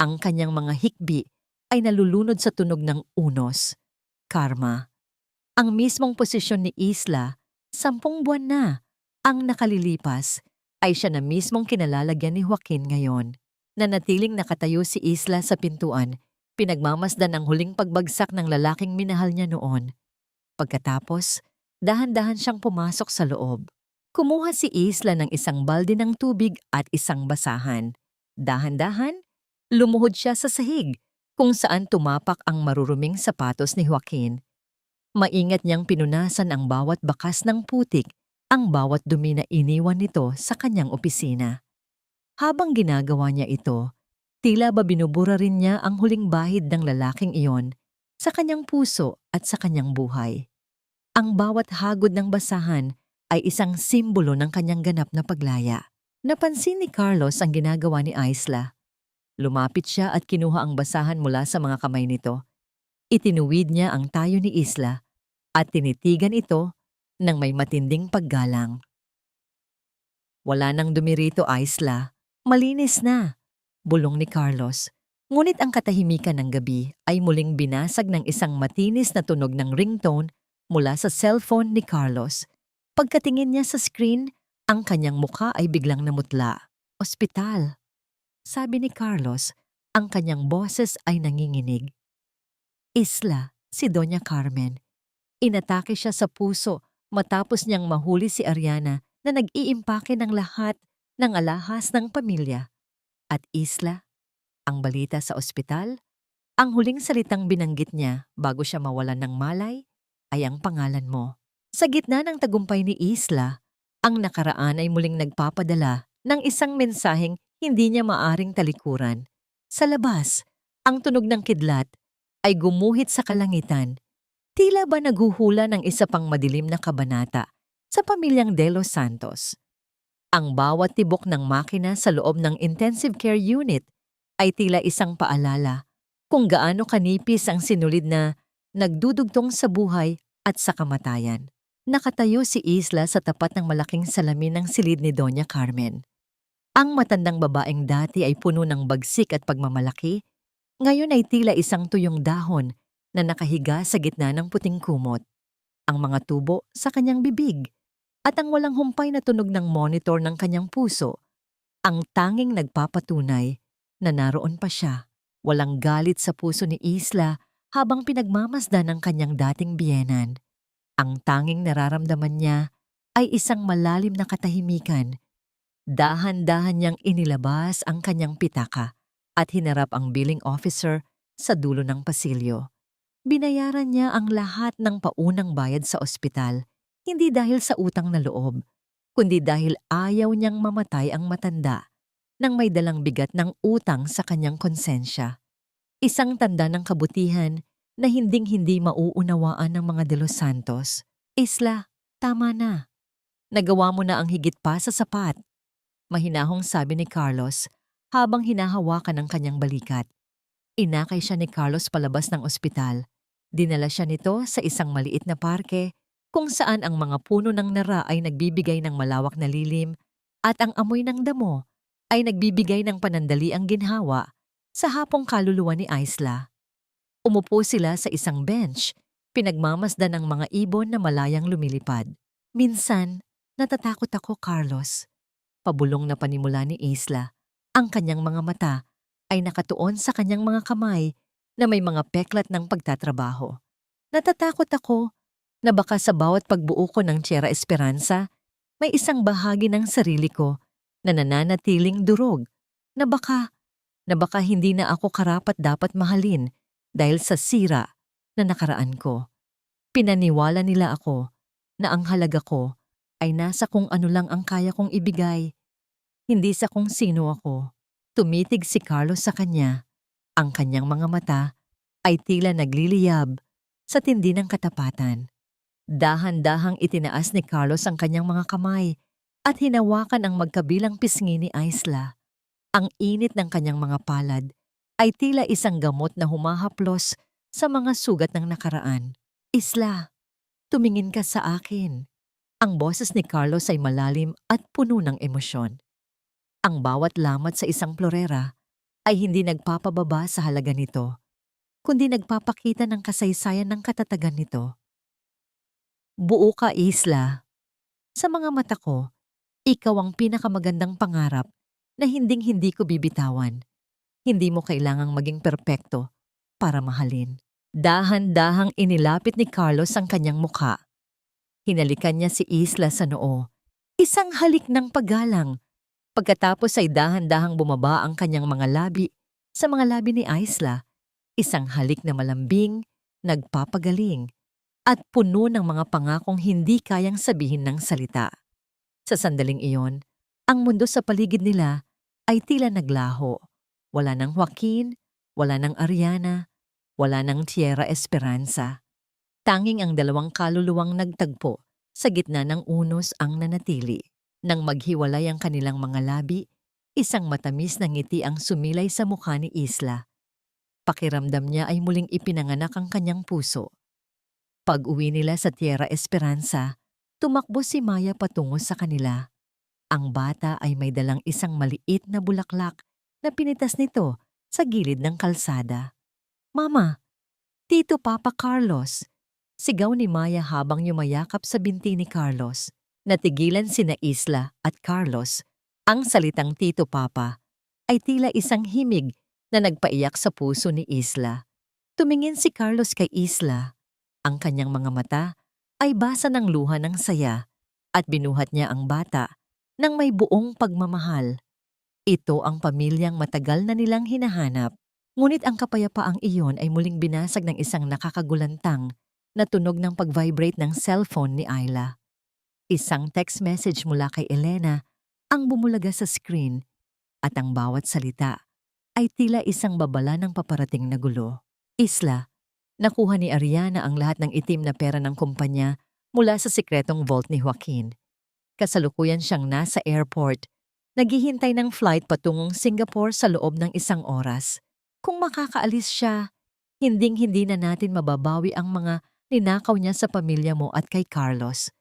Ang kanyang mga hikbi ay nalulunod sa tunog ng unos. Karma. Ang mismong posisyon ni Isla, 10 buwan na ang nakalilipas, ay siya na mismong kinalalagyan ni Joaquin ngayon. Nanatiling nakatayo si Isla sa pintuan, pinagmamasdan ang huling pagbagsak ng lalaking minahal niya noon. Pagkatapos, dahan-dahan siyang pumasok sa loob. Kumuha si Isla ng isang balde ng tubig at isang basahan. Dahan-dahan, lumuhod siya sa sahig, kung saan tumapak ang maruruming sapatos ni Joaquin. Maingat niyang pinunasan ang bawat bakas ng putik, ang bawat dumi na iniwan nito sa kanyang opisina. Habang ginagawa niya ito, tila ba binubura rin niya ang huling bahid ng lalaking iyon sa kanyang puso at sa kanyang buhay. Ang bawat hagod ng basahan ay isang simbolo ng kanyang ganap na paglaya. Napansin ni Carlos ang ginagawa ni Isla. Lumapit siya at kinuha ang basahan mula sa mga kamay nito. Itinuwid niya ang tayo ni Isla at tinitigan ito ng may matinding paggalang. Wala nang dumi rito, Isla. Malinis na, bulong ni Carlos. Ngunit ang katahimikan ng gabi ay muling binasag ng isang matinis na tunog ng ringtone mula sa cellphone ni Carlos. Pagkatingin niya sa screen, ang kanyang mukha ay biglang namutla. Ospital. Sabi ni Carlos, ang kanyang boses ay nanginginig. Isla, si Doña Carmen. Inatake siya sa puso matapos niyang mahuli si Ariana na nag-iimpake ng lahat ng alahas ng pamilya. At Isla, ang balita sa ospital, ang huling salitang binanggit niya bago siya mawalan ng malay ay ang pangalan mo. Sa gitna ng tagumpay ni Isla, ang nakaraan ay muling nagpapadala ng isang mensaheng hindi niya maaring talikuran. Sa labas, ang tunog ng kidlat ay gumuhit sa kalangitan. Tila ba naghuhula ng isa pang madilim na kabanata sa pamilyang De Los Santos. Ang bawat tibok ng makina sa loob ng intensive care unit ay tila isang paalala kung gaano kanipis ang sinulid na nagdudugtong sa buhay at sa kamatayan. Nakatayo si Isla sa tapat ng malaking salamin ng silid ni Doña Carmen. Ang matandang babaeng dati ay puno ng bagsik at pagmamalaki, ngayon ay tila isang tuyong dahon na nakahiga sa gitna ng puting kumot. Ang mga tubo sa kanyang bibig at ang walang humpay na tunog ng monitor ng kanyang puso, ang tanging nagpapatunay na naroon pa siya. Walang galit sa puso ni Isla habang pinagmamasdan ng kanyang dating biyenan. Ang tanging nararamdaman niya ay isang malalim na katahimikan. Dahan-dahan niyang inilabas ang kanyang pitaka at hinarap ang billing officer sa dulo ng pasilyo. Binayaran niya ang lahat ng paunang bayad sa ospital, hindi dahil sa utang na loob, kundi dahil ayaw niyang mamatay ang matanda nang may dalang bigat ng utang sa kanyang konsensya. Isang tanda ng kabutihan na hinding-hindi mauunawaan ng mga De Los Santos. Isla, tama na. Nagawa mo na ang higit pa sa sapat. Mahinahong sabi ni Carlos habang hinahawakan ang kanyang balikat. Inakay siya ni Carlos palabas ng ospital. Dinala siya nito sa isang maliit na parke kung saan ang mga puno ng nara ay nagbibigay ng malawak na lilim at ang amoy ng damo ay nagbibigay ng panandaliang ginhawa sa hapong kaluluwa ni Isla. Umupo sila sa isang bench, pinagmamasdan ng mga ibon na malayang lumilipad. Minsan, natatakot ako, Carlos. Pabulong na panimula ni Isla. Ang kanyang mga mata ay nakatuon sa kanyang mga kamay na may mga peklat ng pagtatrabaho. Natatakot ako na baka sa bawat pagbuo ko ng Tierra Esperanza, may isang bahagi ng sarili ko na nananatiling durog, na baka hindi na ako karapat-dapat mahalin dahil sa sira na nakaraan ko. Pinaniwala nila ako na ang halaga ko ay nasa kung ano lang ang kaya kong ibigay, hindi sa kung sino ako. Tumitig si Carlos sa kanya. Ang kanyang mga mata ay tila nagliliyab sa tindi ng katapatan. Dahan-dahang itinaas ni Carlos ang kanyang mga kamay at hinawakan ang magkabilang pisngi ni Isla. Ang init ng kanyang mga palad ay tila isang gamot na humahaplos sa mga sugat ng nakaraan. Isla, tumingin ka sa akin. Ang boses ni Carlos ay malalim at puno ng emosyon. Ang bawat lamat sa isang florera ay hindi nagpapababa sa halaga nito, kundi nagpapakita ng kasaysayan ng katatagan nito. Buo ka, Isla. Sa mga mata ko, ikaw ang pinakamagandang pangarap na hinding-hindi ko bibitawan. Hindi mo kailangang maging perpekto para mahalin. Dahan-dahang inilapit ni Carlos ang kanyang mukha. Hinalikan niya si Isla sa noo. Isang halik ng paggalang. Pagkatapos ay dahan-dahang bumaba ang kanyang mga labi sa mga labi ni Isla. Isang halik na malambing, nagpapagaling, at puno ng mga pangakong hindi kayang sabihin ng salita. Sa sandaling iyon, ang mundo sa paligid nila ay tila naglaho. Wala ng Joaquin, wala ng Ariana, wala ng Tierra Esperanza. Tanging ang dalawang kaluluwang nagtagpo sa gitna ng unos ang nanatili. Nang maghiwalay ang kanilang mga labi, isang matamis na ngiti ang sumilay sa mukha ni Isla. Pakiramdam niya ay muling ipinanganak ang kanyang puso. Pag-uwi nila sa Tierra Esperanza, tumakbo si Maya patungo sa kanila. Ang bata ay may dalang isang maliit na bulaklak na pinitas nito sa gilid ng kalsada. Mama, Tito Papa Carlos, sigaw ni Maya habang yumayakap sa binti ni Carlos. Natigilan sina Isla at Carlos. Ang salitang Tito Papa ay tila isang himig na nagpaiyak sa puso ni Isla. Tumingin si Carlos kay Isla. Ang kanyang mga mata ay basa ng luha ng saya. at binuhat niya ang bata ng may buong pagmamahal. Ito ang pamilyang matagal na nilang hinahanap. Ngunit ang kapayapaang iyon ay muling binasag ng isang nakakagulantang na tunog ng pag-vibrate ng cellphone ni Ayla. Isang text message mula kay Elena ang bumulaga sa screen at ang bawat salita ay tila isang babala ng paparating na gulo. Isla, nakuha ni Ariana ang lahat ng itim na pera ng kumpanya mula sa sikretong vault ni Joaquin. Kasalukuyan siyang nasa airport, naghihintay ng flight patungong Singapore sa loob ng 1 oras. Kung makakaalis siya, hinding-hindi na natin mababawi ang mga ninakaw niya sa pamilya mo at kay Carlos.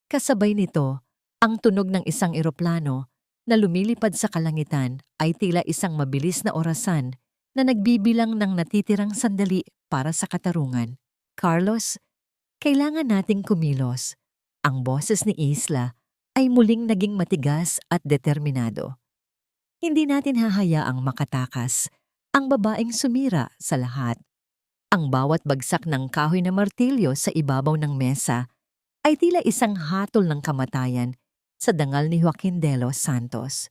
Kasabay nito, ang tunog ng isang eroplano na lumilipad sa kalangitan ay tila isang mabilis na orasan na nagbibilang ng natitirang sandali para sa katarungan. Carlos, kailangan nating kumilos. Ang boses ni Isla ay muling naging matigas at determinado. Hindi natin hahayaang makatakas ang babaeng sumira sa lahat. Ang bawat bagsak ng kahoy na martilyo sa ibabaw ng mesa ay tila isang hatol ng kamatayan sa dangal ni Joaquin de los Santos.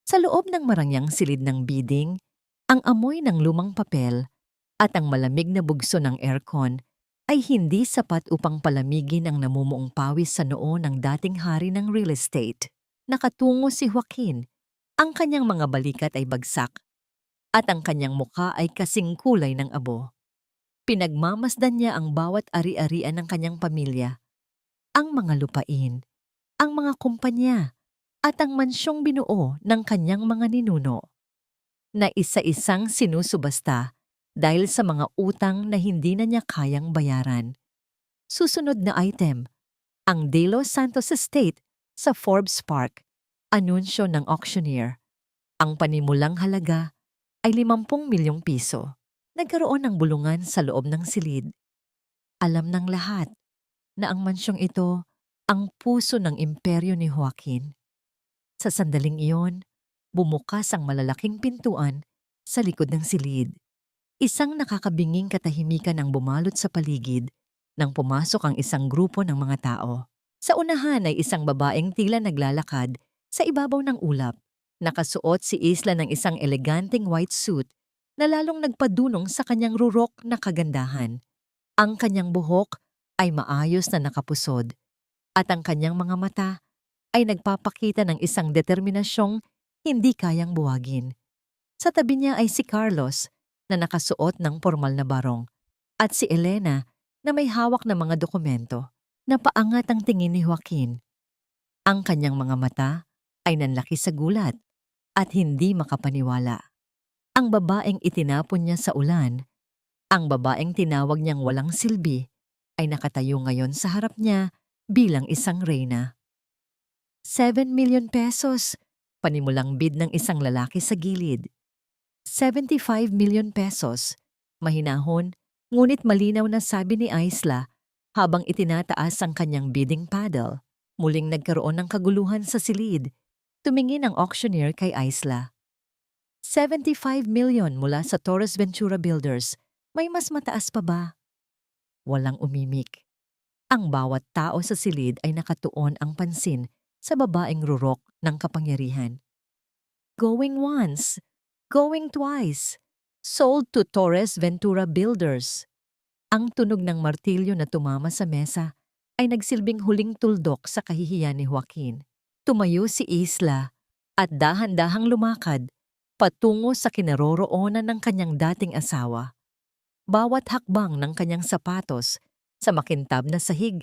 Sa loob ng marangyang silid ng bidding, ang amoy ng lumang papel at ang malamig na bugso ng aircon ay hindi sapat upang palamigin ang namumuong pawis sa noo ng dating hari ng real estate. Nakatungo si Joaquin, ang kanyang mga balikat ay bagsak at ang kanyang mukha ay kasing kulay ng abo. Pinagmamasdan niya ang bawat ari-arian ng kanyang pamilya, ang mga lupain, ang mga kumpanya, at ang mansyong binuo ng kanyang mga ninuno, na isa-isang sinusubasta dahil sa mga utang na hindi na niya kayang bayaran. Susunod na item, ang De Los Santos Estate sa Forbes Park, anunsyo ng auctioneer. Ang panimulang halaga ay 50 milyong piso. Nagkaroon ng bulungan sa loob ng silid. Alam ng lahat na ang mansyong ito ang puso ng imperyo ni Joaquin. Sa sandaling iyon, bumukas ang malalaking pintuan sa likod ng silid. Isang nakakabinging katahimikan ang bumalot sa paligid nang pumasok ang isang grupo ng mga tao. Sa unahan ay isang babaeng tila naglalakad sa ibabaw ng ulap. Nakasuot si Isla ng isang eleganteng white suit na lalong nagpadunong sa kanyang rurok na kagandahan. Ang kanyang buhok ay maayos na nakapusod at ang kanyang mga mata ay nagpapakita ng isang determinasyong hindi kayang buwagin. Sa tabi niya ay si Carlos na nakasuot ng formal na barong at si Elena na may hawak na mga dokumento. Napaangat ang tingin ni Joaquin. Ang kanyang mga mata ay nanlaki sa gulat at hindi makapaniwala. Ang babaeng itinapon niya sa ulan, ang babaeng tinawag niyang walang silbi, ay nakatayo ngayon sa harap niya bilang isang reyna. 7 million pesos, panimulang bid ng isang lalaki sa gilid. 75 million pesos, mahinahon, ngunit malinaw na sabi ni Isla habang itinataas ang kanyang bidding paddle. Muling nagkaroon ng kaguluhan sa silid. Tumingin ang auctioneer kay Isla. 75 million mula sa Torres Ventura Builders. May mas mataas pa ba? Walang umimik. Ang bawat tao sa silid ay nakatuon ang pansin sa babaeng rurok ng kapangyarihan. Going once, going twice. Sold to Torres Ventura Builders. Ang tunog ng martilyo na tumama sa mesa ay nagsilbing huling tuldok sa kahihiyan ni Joaquin. Tumayo si Isla at dahan-dahang lumakad patungo sa kinaroroonan ng kanyang dating asawa. Bawat hakbang ng kanyang sapatos sa makintab na sahig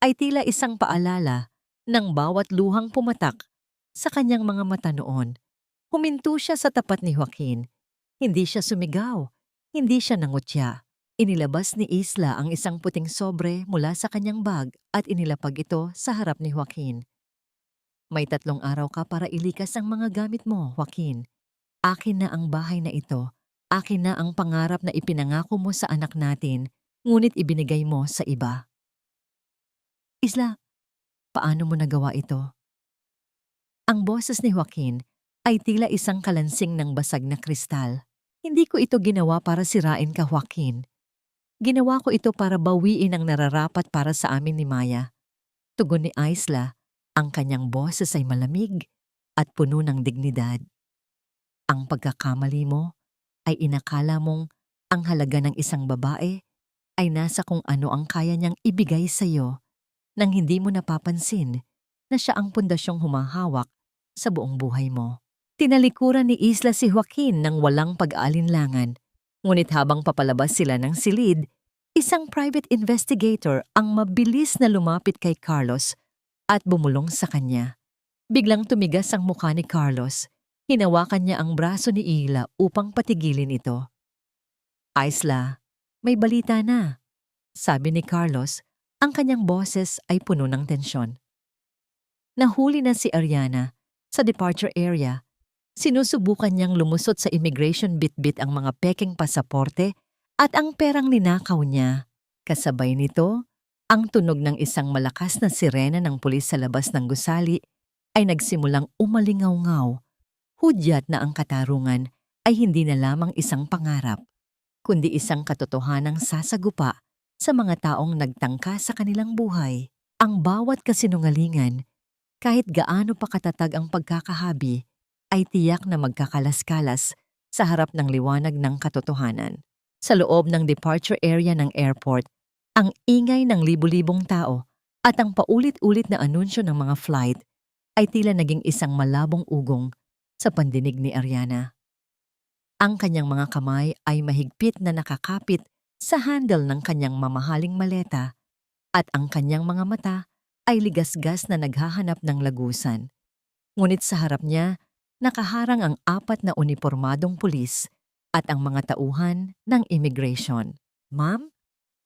ay tila isang paalala ng bawat luhang pumatak sa kanyang mga mata noon. Huminto siya sa tapat ni Joaquin. Hindi siya sumigaw, hindi siya nangutya. Inilabas ni Isla ang isang puting sobre mula sa kanyang bag at inilapag ito sa harap ni Joaquin. May 3 araw ka para ilikas ang mga gamit mo, Joaquin. Akin na ang bahay na ito. Akin na ang pangarap na ipinangako mo sa anak natin, ngunit ibinigay mo sa iba. Isla, paano mo nagawa ito? Ang boses ni Joaquin ay tila isang kalansing ng basag na kristal. Hindi ko ito ginawa para sirain ka, Joaquin. Ginawa ko ito para bawiin ang nararapat para sa amin ni Maya. Tugon ni Isla, ang kanyang boses ay malamig at puno ng dignidad. Ang pagkakamali mo ay inakala mong ang halaga ng isang babae ay nasa kung ano ang kaya niyang ibigay sa iyo nang hindi mo napapansin na siya ang pundasyong humahawak sa buong buhay mo. Tinalikuran ni Isla si Joaquin ng walang pag-aalinlangan, ngunit habang papalabas sila ng silid, isang private investigator ang mabilis na lumapit kay Carlos at bumulong sa kanya. Biglang tumigas ang mukha ni Carlos. Hinawakan niya ang braso ni Isla upang patigilin ito. Isla, may balita na, sabi ni Carlos. Ang kanyang boses ay puno ng tensyon. Nahuli na si Ariana sa departure area. Sinusubukan niyang lumusot sa immigration bitbit ang mga pekeng pasaporte at ang perang ninakaw niya. Kasabay nito, ang tunog ng isang malakas na sirena ng pulis sa labas ng gusali ay nagsimulang umalingaw-ngaw. Hudyat na ang katarungan ay hindi na lamang isang pangarap, kundi isang katotohanang sasagupa sa mga taong nagtangka sa kanilang buhay. Ang bawat kasinungalingan, kahit gaano pa katatag ang pagkakahabi, ay tiyak na magkakalas-kalas sa harap ng liwanag ng katotohanan. Sa loob ng departure area ng airport, ang ingay ng libu-libong tao at ang paulit-ulit na anunsyo ng mga flight ay tila naging isang malabong ugong sa pandinig ni Ariana. Ang kanyang mga kamay ay mahigpit na nakakapit sa handle ng kanyang mamahaling maleta at ang kanyang mga mata ay ligasgas na naghahanap ng lagusan. Ngunit sa harap niya, nakaharang ang 4 na unipormadong pulis at ang mga tauhan ng immigration. Ma'am,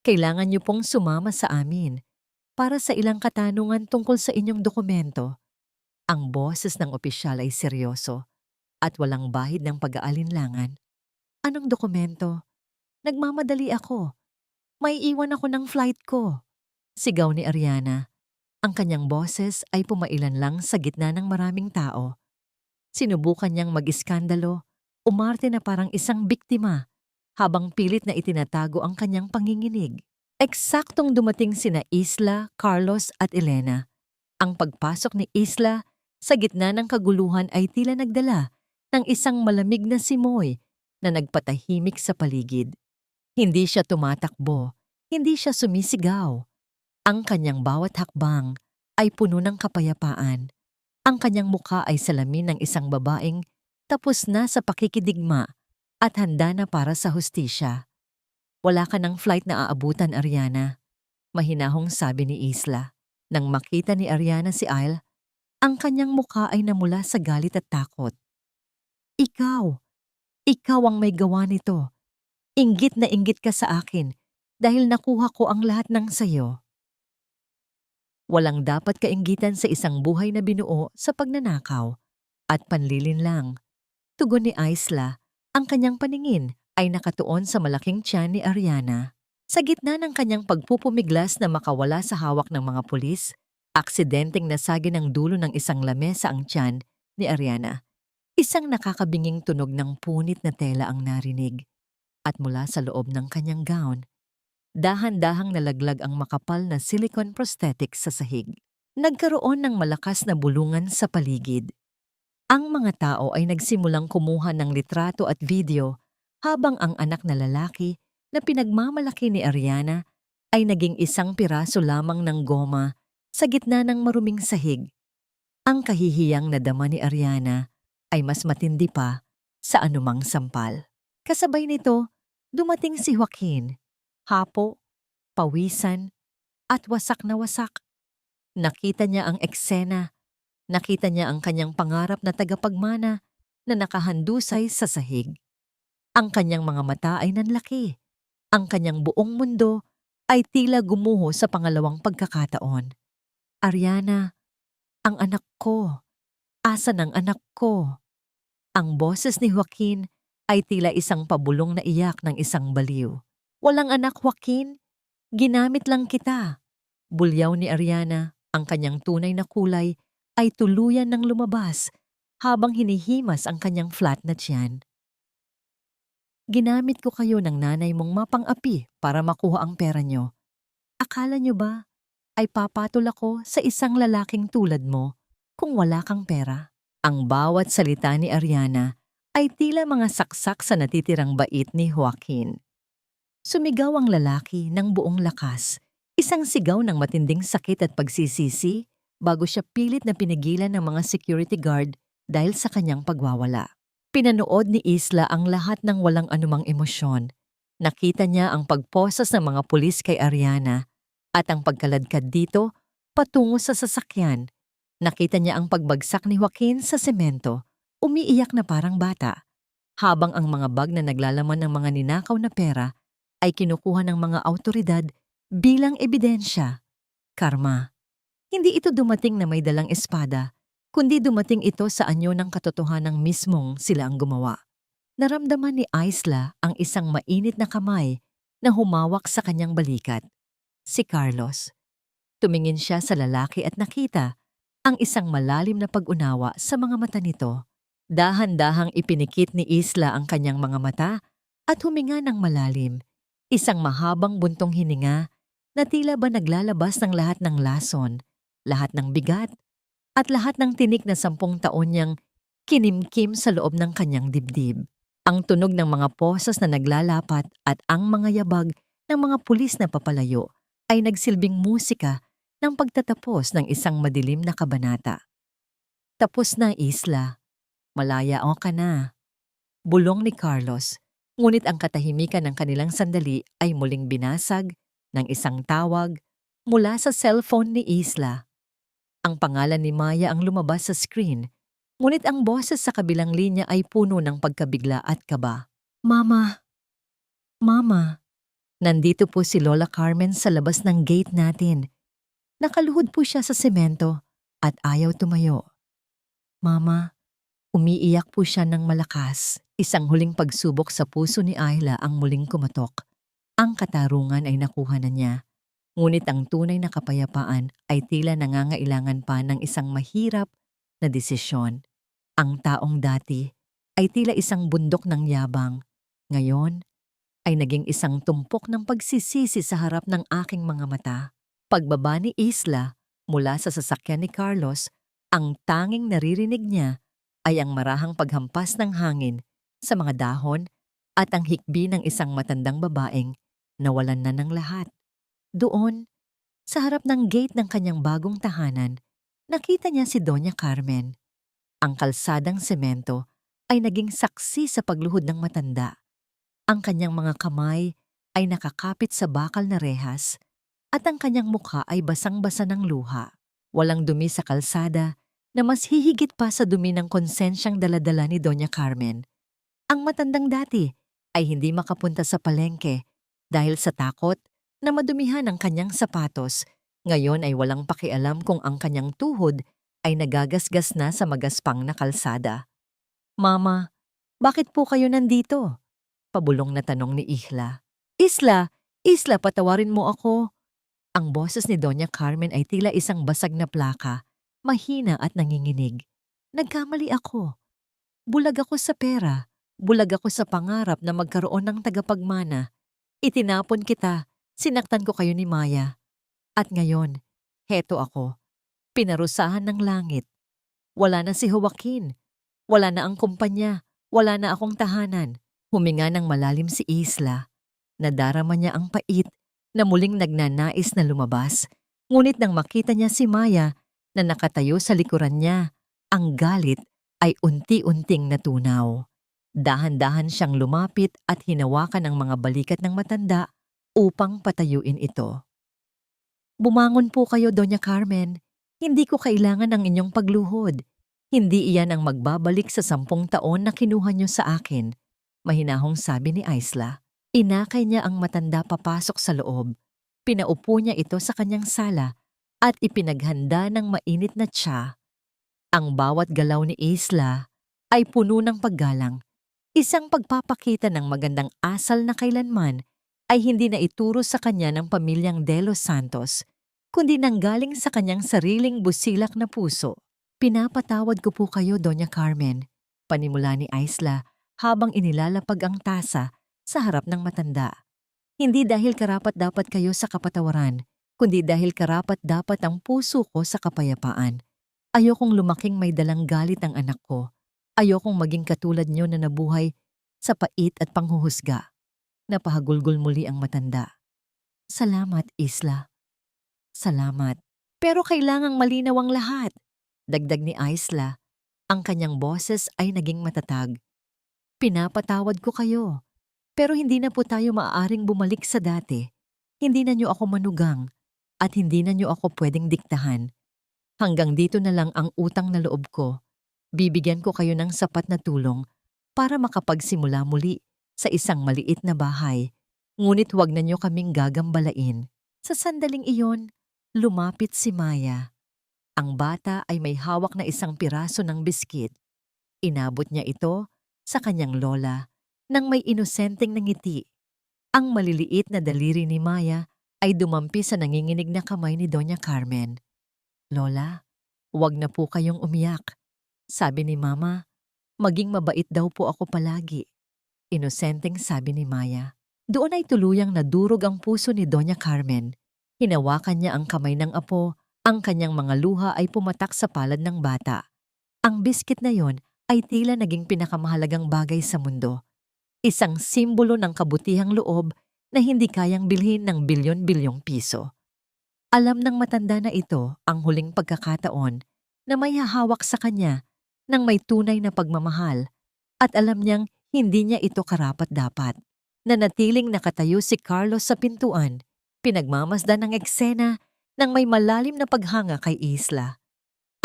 kailangan niyo pong sumama sa amin para sa ilang katanungan tungkol sa inyong dokumento. Ang boses ng opisyal ay seryoso at walang bahid ng pag-aalinlangan. Anong dokumento? Nagmamadali ako. May iwan ako ng flight ko. Sigaw ni Ariana. Ang kanyang boses ay pumailan lang sa gitna ng maraming tao. Sinubukan niyang mag-iskandalo, umarte na parang isang biktima, habang pilit na itinatago ang kanyang panginginig. Eksaktong dumating sina Isla, Carlos at Elena. Ang pagpasok ni Isla sa gitna ng kaguluhan ay tila nagdala ng isang malamig na simoy na nagpatahimik sa paligid. Hindi siya tumatakbo, hindi siya sumisigaw. Ang kanyang bawat hakbang ay puno ng kapayapaan. Ang kanyang mukha ay salamin ng isang babaeng tapos na sa pakikidigma at handa na para sa hustisya. Wala ka ng flight na aabutan, Ariana, mahinahong sabi ni Isla. Nang makita ni Ariana si Isla, ang kanyang mukha ay namula sa galit at takot. Ikaw ang may gawa nito. Inggit na inggit ka sa akin dahil nakuha ko ang lahat ng sayo. Walang dapat kainggitan sa isang buhay na binuo sa pagnanakaw at panlilinlang. Tugon ni Isla, ang kanyang paningin ay nakatuon sa malaking tiyan ni Ariana. Sa gitna ng kanyang pagpupumiglas na makawala sa hawak ng mga pulis, aksidenteng nasagi ng dulo ng isang lamesa ang tiyan ni Ariana. Isang nakakabinging tunog ng punit na tela ang narinig. At mula sa loob ng kanyang gown, dahan-dahang nalaglag ang makapal na silicone prosthetic sa sahig. Nagkaroon ng malakas na bulungan sa paligid. Ang mga tao ay nagsimulang kumuha ng litrato at video habang ang anak na lalaki na pinagmamalaki ni Ariana ay naging isang piraso lamang ng goma sa gitna ng maruming sahig. Ang kahihiyang nadama ni Ariana ay mas matindi pa sa anumang sampal. Kasabay nito, dumating si Joaquin, hapo, pawisan, at wasak na wasak. Nakita niya ang eksena, nakita niya ang kanyang pangarap na tagapagmana na nakahandusay sa sahig. Ang kanyang mga mata ay nanlaki. Ang kanyang buong mundo ay tila gumuho sa pangalawang pagkakataon. Ariana, ang anak ko. Asan ang anak ko? Ang boses ni Joaquin ay tila isang pabulong na iyak ng isang baliw. Walang anak, Joaquin. Ginamit lang kita. Bulyaw ni Ariana, ang kanyang tunay na kulay ay tuluyan ng lumabas habang hinihimas ang kanyang flat na tiyan. Ginamit ko kayo ng nanay mong mapang-api para makuha ang pera nyo. Akala nyo ba ay papatol ako sa isang lalaking tulad mo kung wala kang pera. Ang bawat salita ni Ariana ay tila mga saksak sa natitirang bait ni Joaquin. Sumigaw ang lalaki ng buong lakas, isang sigaw ng matinding sakit at pagsisisi bago siya pilit na pinigilan ng mga security guard dahil sa kanyang pagwawala. Pinanood ni Isla ang lahat ng walang anumang emosyon. Nakita niya ang pagposas ng mga pulis kay Ariana at ang pagkaladkad dito patungo sa sasakyan. Nakita niya ang pagbagsak ni Joaquin sa semento, umiiyak na parang bata, habang ang mga bag na naglalaman ng mga ninakaw na pera ay kinukuha ng mga awtoridad bilang ebidensya. Karma. Hindi ito dumating na may dalang espada, kundi dumating ito sa anyo ng katotohanang mismong sila ang gumawa. Naramdaman ni Isla ang isang mainit na kamay na humawak sa kanyang balikat. Si Carlos. Tumingin siya sa lalaki at nakita ang isang malalim na pag-unawa sa mga mata nito. Dahan-dahang ipinikit ni Isla ang kanyang mga mata at huminga ng malalim. Isang mahabang buntong hininga na tila ba naglalabas ng lahat ng lason, lahat ng bigat, at lahat ng tinik na 10 taon niyang kinimkim sa loob ng kanyang dibdib. Ang tunog ng mga posas na naglalapat at ang mga yabag ng mga pulis na papalayo ay nagsilbing musika ng pagtatapos ng isang madilim na kabanata. Tapos na, Isla. Malaya o ka na. Bulong ni Carlos, ngunit ang katahimikan ng kanilang sandali ay muling binasag ng isang tawag mula sa cellphone ni Isla. Ang pangalan ni Maya ang lumabas sa screen, ngunit ang boses sa kabilang linya ay puno ng pagkabigla at kaba. Mama! Mama! Nandito po si Lola Carmen sa labas ng gate natin. Nakaluhod po siya sa semento at ayaw tumayo. Mama, umiiyak po siya ng malakas. Isang huling pagsubok sa puso ni Ayla ang muling kumatok. Ang katarungan ay nakuha na niya. Ngunit ang tunay na kapayapaan ay tila nangangailangan pa ng isang mahirap na desisyon. Ang taong dati ay tila isang bundok ng yabang. Ngayon ay naging isang tumpok ng pagsisisi sa harap ng aking mga mata. Pagbaba ni Isla mula sa sasakyan ni Carlos, ang tanging naririnig niya ay ang marahang paghampas ng hangin sa mga dahon at ang hikbi ng isang matandang babaeng nawalan na ng lahat. Doon, sa harap ng gate ng kanyang bagong tahanan, nakita niya si Doña Carmen. Ang kalsadang semento ay naging saksi sa pagluhod ng matanda. Ang kanyang mga kamay ay nakakapit sa bakal na rehas at ang kanyang mukha ay basang-basa ng luha. Walang dumi sa kalsada na mas hihigit pa sa dumi ng konsensyang daladala ni Doña Carmen. Ang matandang dati ay hindi makapunta sa palengke dahil sa takot na madumihan ang kanyang sapatos. Ngayon ay walang pakialam kung ang kanyang tuhod ay nagagasgas na sa magaspang na kalsada. Mama, bakit po kayo nandito? Pabulong na tanong ni Ihla. Isla, patawarin mo ako. Ang boses ni Doña Carmen ay tila isang basag na plaka, mahina at nanginginig. Nagkamali ako. Bulag ako sa pera. Bulag ako sa pangarap na magkaroon ng tagapagmana. Itinapon kita. Sinaktan ko kayo ni Maya. At ngayon, heto ako. Pinarusahan ng langit. Wala na si Joaquin. Wala na ang kumpanya. Wala na akong tahanan. Huminga ng malalim si Isla. Nadarama niya ang pait na muling nagnanais na lumabas. Ngunit nang makita niya si Maya na nakatayo sa likuran niya, ang galit ay unti-unting natunaw. Dahan-dahan siyang lumapit at hinawakan ang mga balikat ng matanda upang patayuin ito. Bumangon po kayo, Doña Carmen. Hindi ko kailangan ng inyong pagluhod. Hindi iyan ang magbabalik sa 10 taon na kinuha niyo sa akin. Mahinahong sabi ni Isla. Inakay niya ang matanda papasok sa loob. Pinaupo niya ito sa kanyang sala at ipinaghanda ng mainit na tsa. Ang bawat galaw ni Isla ay puno ng paggalang. Isang pagpapakita ng magandang asal na kailanman ay hindi na ituro sa kanya ng pamilyang De Los Santos, kundi nanggaling sa kanyang sariling busilak na puso. Pinapatawad ko po kayo, Doña Carmen, panimula ni Isla habang inilalapag ang tasa sa harap ng matanda. Hindi dahil karapat-dapat kayo sa kapatawaran, kundi dahil karapat-dapat ang puso ko sa kapayapaan. Ayokong lumaking may dalang galit ang anak ko. Ayokong maging katulad niyo na nabuhay sa pait at panghuhusga. Napahagulgol muli ang matanda. Salamat, Isla. Salamat. Pero kailangang malinaw ang lahat. Dagdag ni Isla. Ang kanyang boses ay naging matatag. Pinapatawad ko kayo. Pero hindi na po tayo maaaring bumalik sa dati. Hindi na niyo ako manugang at hindi na niyo ako pwedeng diktahan. Hanggang dito na lang ang utang na loob ko. Bibigyan ko kayo ng sapat na tulong para makapagsimula muli sa isang maliit na bahay. Ngunit huwag na niyo kaming gagambalain. Sa sandaling iyon, lumapit si Maya. Ang bata ay may hawak na isang piraso ng biskit. Inabot niya ito sa kanyang lola nang may inosenteng na ngiti. Ang maliliit na daliri ni Maya ay dumampi sa nanginginig na kamay ni Doña Carmen. Lola, huwag na po kayong umiyak. Sabi ni Mama, maging mabait daw po ako palagi. Inosenteng sabi ni Maya. Doon ay tuluyang nadurog ang puso ni Doña Carmen. Hinawakan niya ang kamay ng apo. Ang kanyang mga luha ay pumatak sa palad ng bata. Ang biskit na yon ay tila naging pinakamahalagang bagay sa mundo. Isang simbolo ng kabutihang loob na hindi kayang bilhin ng bilyon-bilyong piso. Alam ng matanda na ito ang huling pagkakataon na may hahawak sa kanya ng may tunay na pagmamahal at alam niyang hindi niya ito karapat-dapat. Nanatiling nakatayo si Carlos sa pintuan, pinagmamasdan ng eksena nang may malalim na paghanga kay Isla.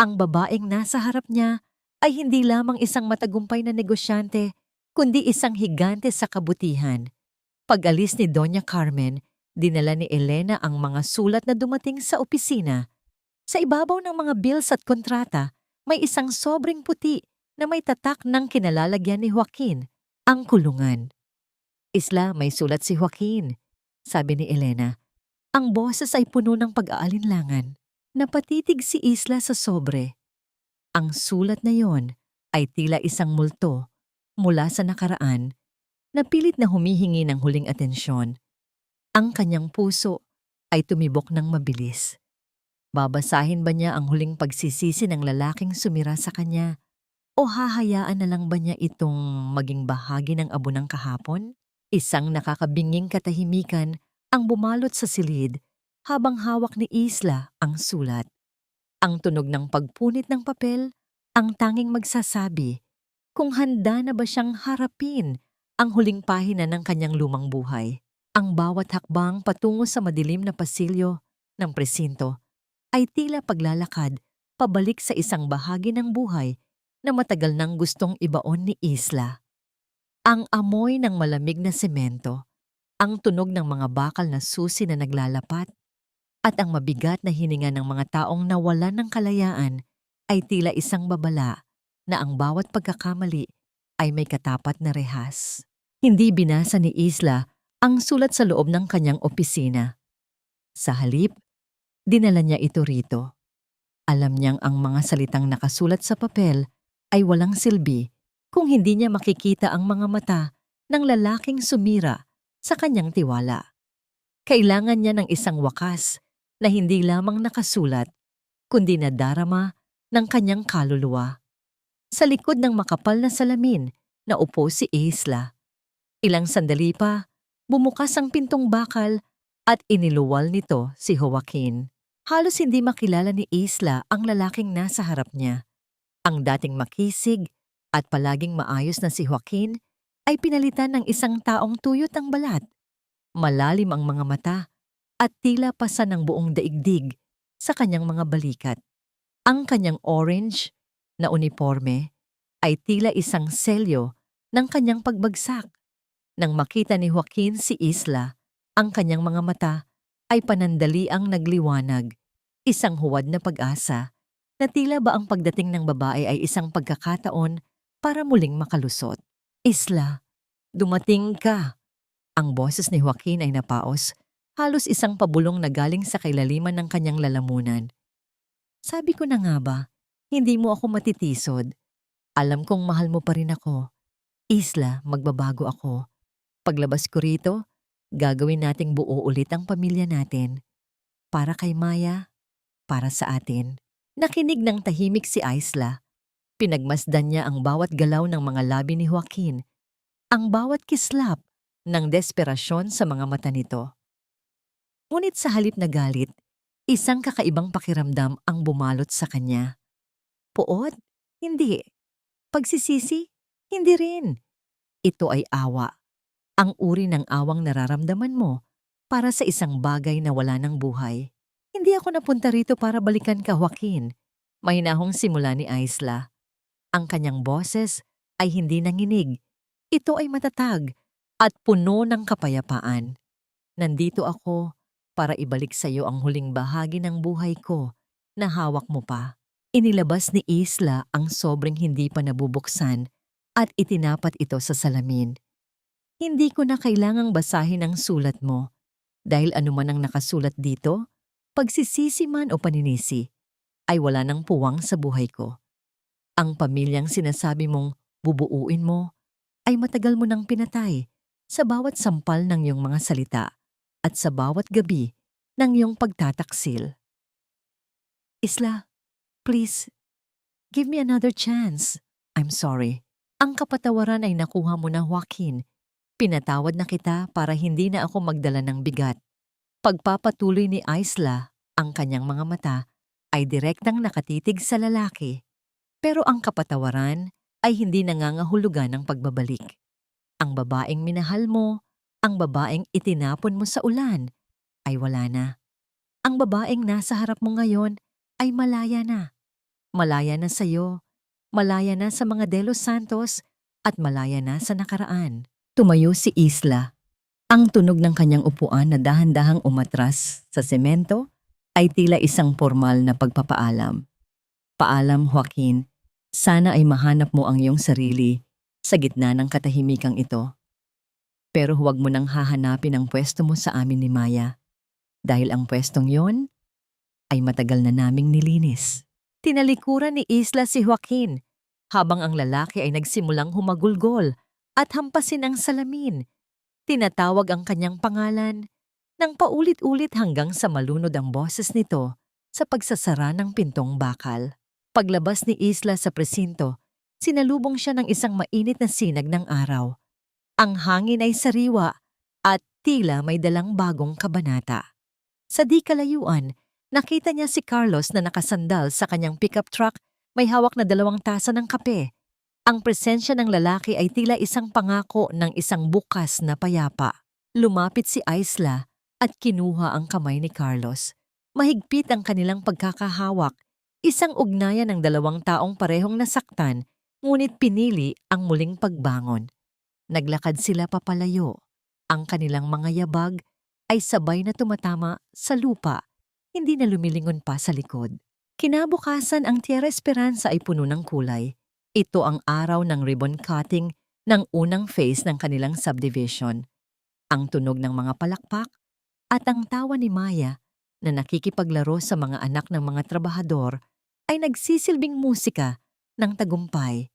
Ang babaeng nasa harap niya ay hindi lamang isang matagumpay na negosyante, kundi isang higante sa kabutihan. Pag-alis ni Doña Carmen, dinala ni Elena ang mga sulat na dumating sa opisina. Sa ibabaw ng mga bills at kontrata, may isang sobrang puti na may tatak ng kinalalagyan ni Joaquin, ang kulungan. Isla, may sulat si Joaquin, sabi ni Elena. Ang boses ay puno ng pag-aalinlangan. Napatitig si Isla sa sobre. Ang sulat na yon ay tila isang multo mula sa nakaraan na pilit na humihingi ng huling atensyon. Ang kanyang puso ay tumibok ng mabilis. Babasahin ba niya ang huling pagsisisi ng lalaking sumira sa kanya o hahayaan na lang ba niya itong maging bahagi ng abo ng kahapon? Isang nakakabinging katahimikan ang bumalot sa silid habang hawak ni Isla ang sulat. Ang tunog ng pagpunit ng papel ang tanging magsasabi kung handa na ba siyang harapin ang huling pahina ng kanyang lumang buhay. Ang bawat hakbang patungo sa madilim na pasilyo ng presinto ay tila paglalakad pabalik sa isang bahagi ng buhay na matagal nang gustong ibaon ni Isla. Ang amoy ng malamig na semento, ang tunog ng mga bakal na susi na naglalapat, at ang mabigat na hininga ng mga taong nawalan ng kalayaan ay tila isang babala na ang bawat pagkakamali ay may katapat na rehas. Hindi binasa ni Isla ang sulat sa loob ng kanyang opisina. Sa halip, dinala niya ito rito. Alam niyang ang mga salitang nakasulat sa papel ay walang silbi kung hindi niya makikita ang mga mata ng lalaking sumira sa kanyang tiwala. Kailangan niya ng isang wakas na hindi lamang nakasulat, kundi nadarama ng kanyang kaluluwa. Sa likod ng makapal na salamin, naupo si Isla. Ilang sandali pa, bumukas ang pintong bakal at iniluwal nito si Joaquin. Halos hindi makilala ni Isla ang lalaking nasa harap niya. Ang dating makisig at palaging maayos na si Joaquin ay pinalitan ng isang taong tuyot ang balat. Malalim ang mga mata at tila pasan ng buong daigdig sa kanyang mga balikat. Ang kanyang orange na uniforme ay tila isang selyo ng kanyang pagbagsak. Nang makita ni Joaquin si Isla, ang kanyang mga mata ay panandali ang nagliwanag, isang huwad na pag-asa na tila ba ang pagdating ng babae ay isang pagkakataon para muling makalusot. Isla, dumating ka. Ang boses ni Joaquin ay napaos, halos isang pabulong na galing sa kailaliman ng kanyang lalamunan. Sabi ko na nga ba, hindi mo ako matitisod. Alam kong mahal mo pa rin ako. Isla, magbabago ako. Paglabas ko rito, gagawin nating buo ulit ang pamilya natin. para kay Maya, para sa atin. Nakinig ng tahimik si Isla. Pinagmasdan niya ang bawat galaw ng mga labi ni Joaquin, ang bawat kislap ng desperasyon sa mga mata nito. Ngunit sa halip na galit, isang kakaibang pakiramdam ang bumalot sa kanya. Puot? Hindi. Pagsisisi? Hindi rin. Ito ay awa. Ang uri ng awang nararamdaman mo para sa isang bagay na wala ng buhay. Hindi ako napunta rito para balikan ka, Joaquin. Mahinahong simula ni Isla. Ang kanyang boses ay hindi nanginig. Ito ay matatag at puno ng kapayapaan. Nandito ako para ibalik sa iyo ang huling bahagi ng buhay ko na hawak mo pa. Inilabas ni Isla ang sobrang hindi pa nabubuksan at itinapat ito sa salamin. Hindi ko na kailangang basahin ang sulat mo dahil anuman ang nakasulat dito, pagsisisi man o paninisi, ay wala nang puwang sa buhay ko. Ang pamilyang sinasabi mong bubuuin mo ay matagal mo nang pinatay sa bawat sampal ng iyong mga salita at sa bawat gabi ng iyong pagtataksil. Isla, please, give me another chance. I'm sorry. Ang kapatawaran ay nakuha mo na, Joaquin. Pinatawad na kita para hindi na ako magdala ng bigat. Pagpapatuloy ni Isla, ang kanyang mga mata ay direktang nakatitig sa lalaki. Pero ang kapatawaran ay hindi nangangahulugan ng pagbabalik. Ang babaeng minahal mo, ang babaeng itinapon mo sa ulan, ay wala na. Ang babaeng nasa harap mo ngayon ay malaya na. Malaya na sa'yo, malaya na sa mga De Los Santos, at malaya na sa nakaraan. Tumayo si Isla. Ang tunog ng kanyang upuan na dahan-dahang umatras sa semento ay tila isang formal na pagpapaalam. Paalam, Joaquin. Sana ay mahanap mo ang iyong sarili sa gitna ng katahimikang ito. Pero huwag mo nang hahanapin ang pwesto mo sa amin ni Maya. Dahil ang pwestong yon ay matagal na naming nilinis. Tinalikuran ni Isla si Joaquin habang ang lalaki ay nagsimulang humagulgol at hampasin ang salamin. Tinatawag ang kanyang pangalan nang paulit-ulit hanggang sa malunod ang boses nito sa pagsasara ng pintong bakal. Paglabas ni Isla sa presinto, sinalubong siya ng isang mainit na sinag ng araw. Ang hangin ay sariwa at tila may dalang bagong kabanata. Sa di kalayuan, nakita niya si Carlos na nakasandal sa kanyang pickup truck, may hawak na 2 tasa ng kape. Ang presensya ng lalaki ay tila isang pangako ng isang bukas na payapa. Lumapit si Isla at kinuha ang kamay ni Carlos. Mahigpit ang kanilang pagkakahawak, isang ugnayan ng 2 taong parehong nasaktan, ngunit pinili ang muling pagbangon. Naglakad sila papalayo. Ang kanilang mga yabag ay sabay na tumatama sa lupa, hindi na lumilingon pa sa likod. Kinabukasan, ang Tierra Esperanza ay puno ng kulay. Ito ang araw ng ribbon cutting ng unang phase ng kanilang subdivision. Ang tunog ng mga palakpak at ang tawa ni Maya na nakikipaglaro sa mga anak ng mga trabahador ay nagsisilbing musika ng tagumpay.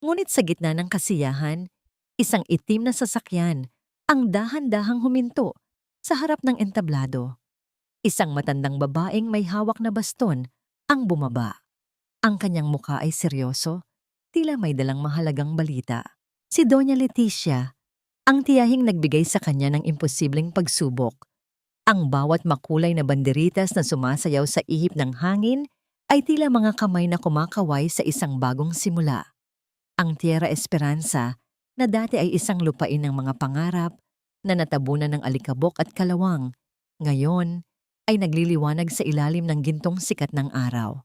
Ngunit sa gitna ng kasiyahan, isang itim na sasakyan ang dahan-dahang huminto sa harap ng entablado. Isang matandang babaeng may hawak na baston ang bumaba. Ang kanyang muka ay seryoso, tila may dalang mahalagang balita. Si Doña Leticia, ang tiyahing nagbigay sa kanya ng imposibleng pagsubok. Ang bawat makulay na banderitas na sumasayaw sa ihip ng hangin ay tila mga kamay na kumakaway sa isang bagong simula. Ang Tierra Esperanza, na dati ay isang lupain ng mga pangarap na natabunan ng alikabok at kalawang, ngayon ay nagliliwanag sa ilalim ng gintong sikat ng araw.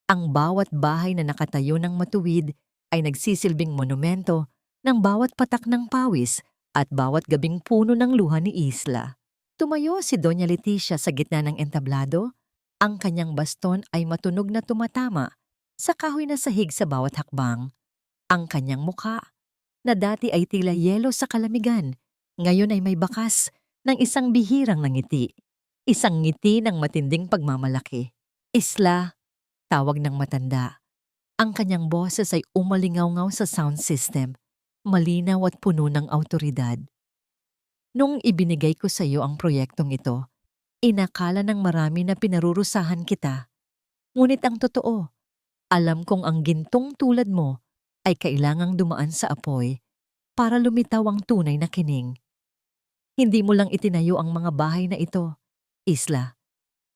Ang bawat bahay na nakatayo ng matuwid ay nagsisilbing monumento ng bawat patak ng pawis at bawat gabing puno ng luha ni Isla. Tumayo si Doña Leticia sa gitna ng entablado. Ang kanyang baston ay matunog na tumatama sa kahoy na sahig sa bawat hakbang. Ang kanyang mukha, na dati ay tila yelo sa kalamigan, ngayon ay may bakas ng isang bihirang ngiti. Isang ngiti ng matinding pagmamalaki. Isla, tawag ng matanda. Ang kanyang boses ay umalingaw-ngaw sa sound system, malinaw at puno ng awtoridad. Nung ibinigay ko sa iyo ang proyektong ito, Inakala ng marami na pinarurusahan kita. Ngunit ang totoo, alam kong ang gintong tulad mo ay kailangang dumaan sa apoy para lumitaw ang tunay na kining. Hindi mo lang itinayo ang mga bahay na ito, Isla.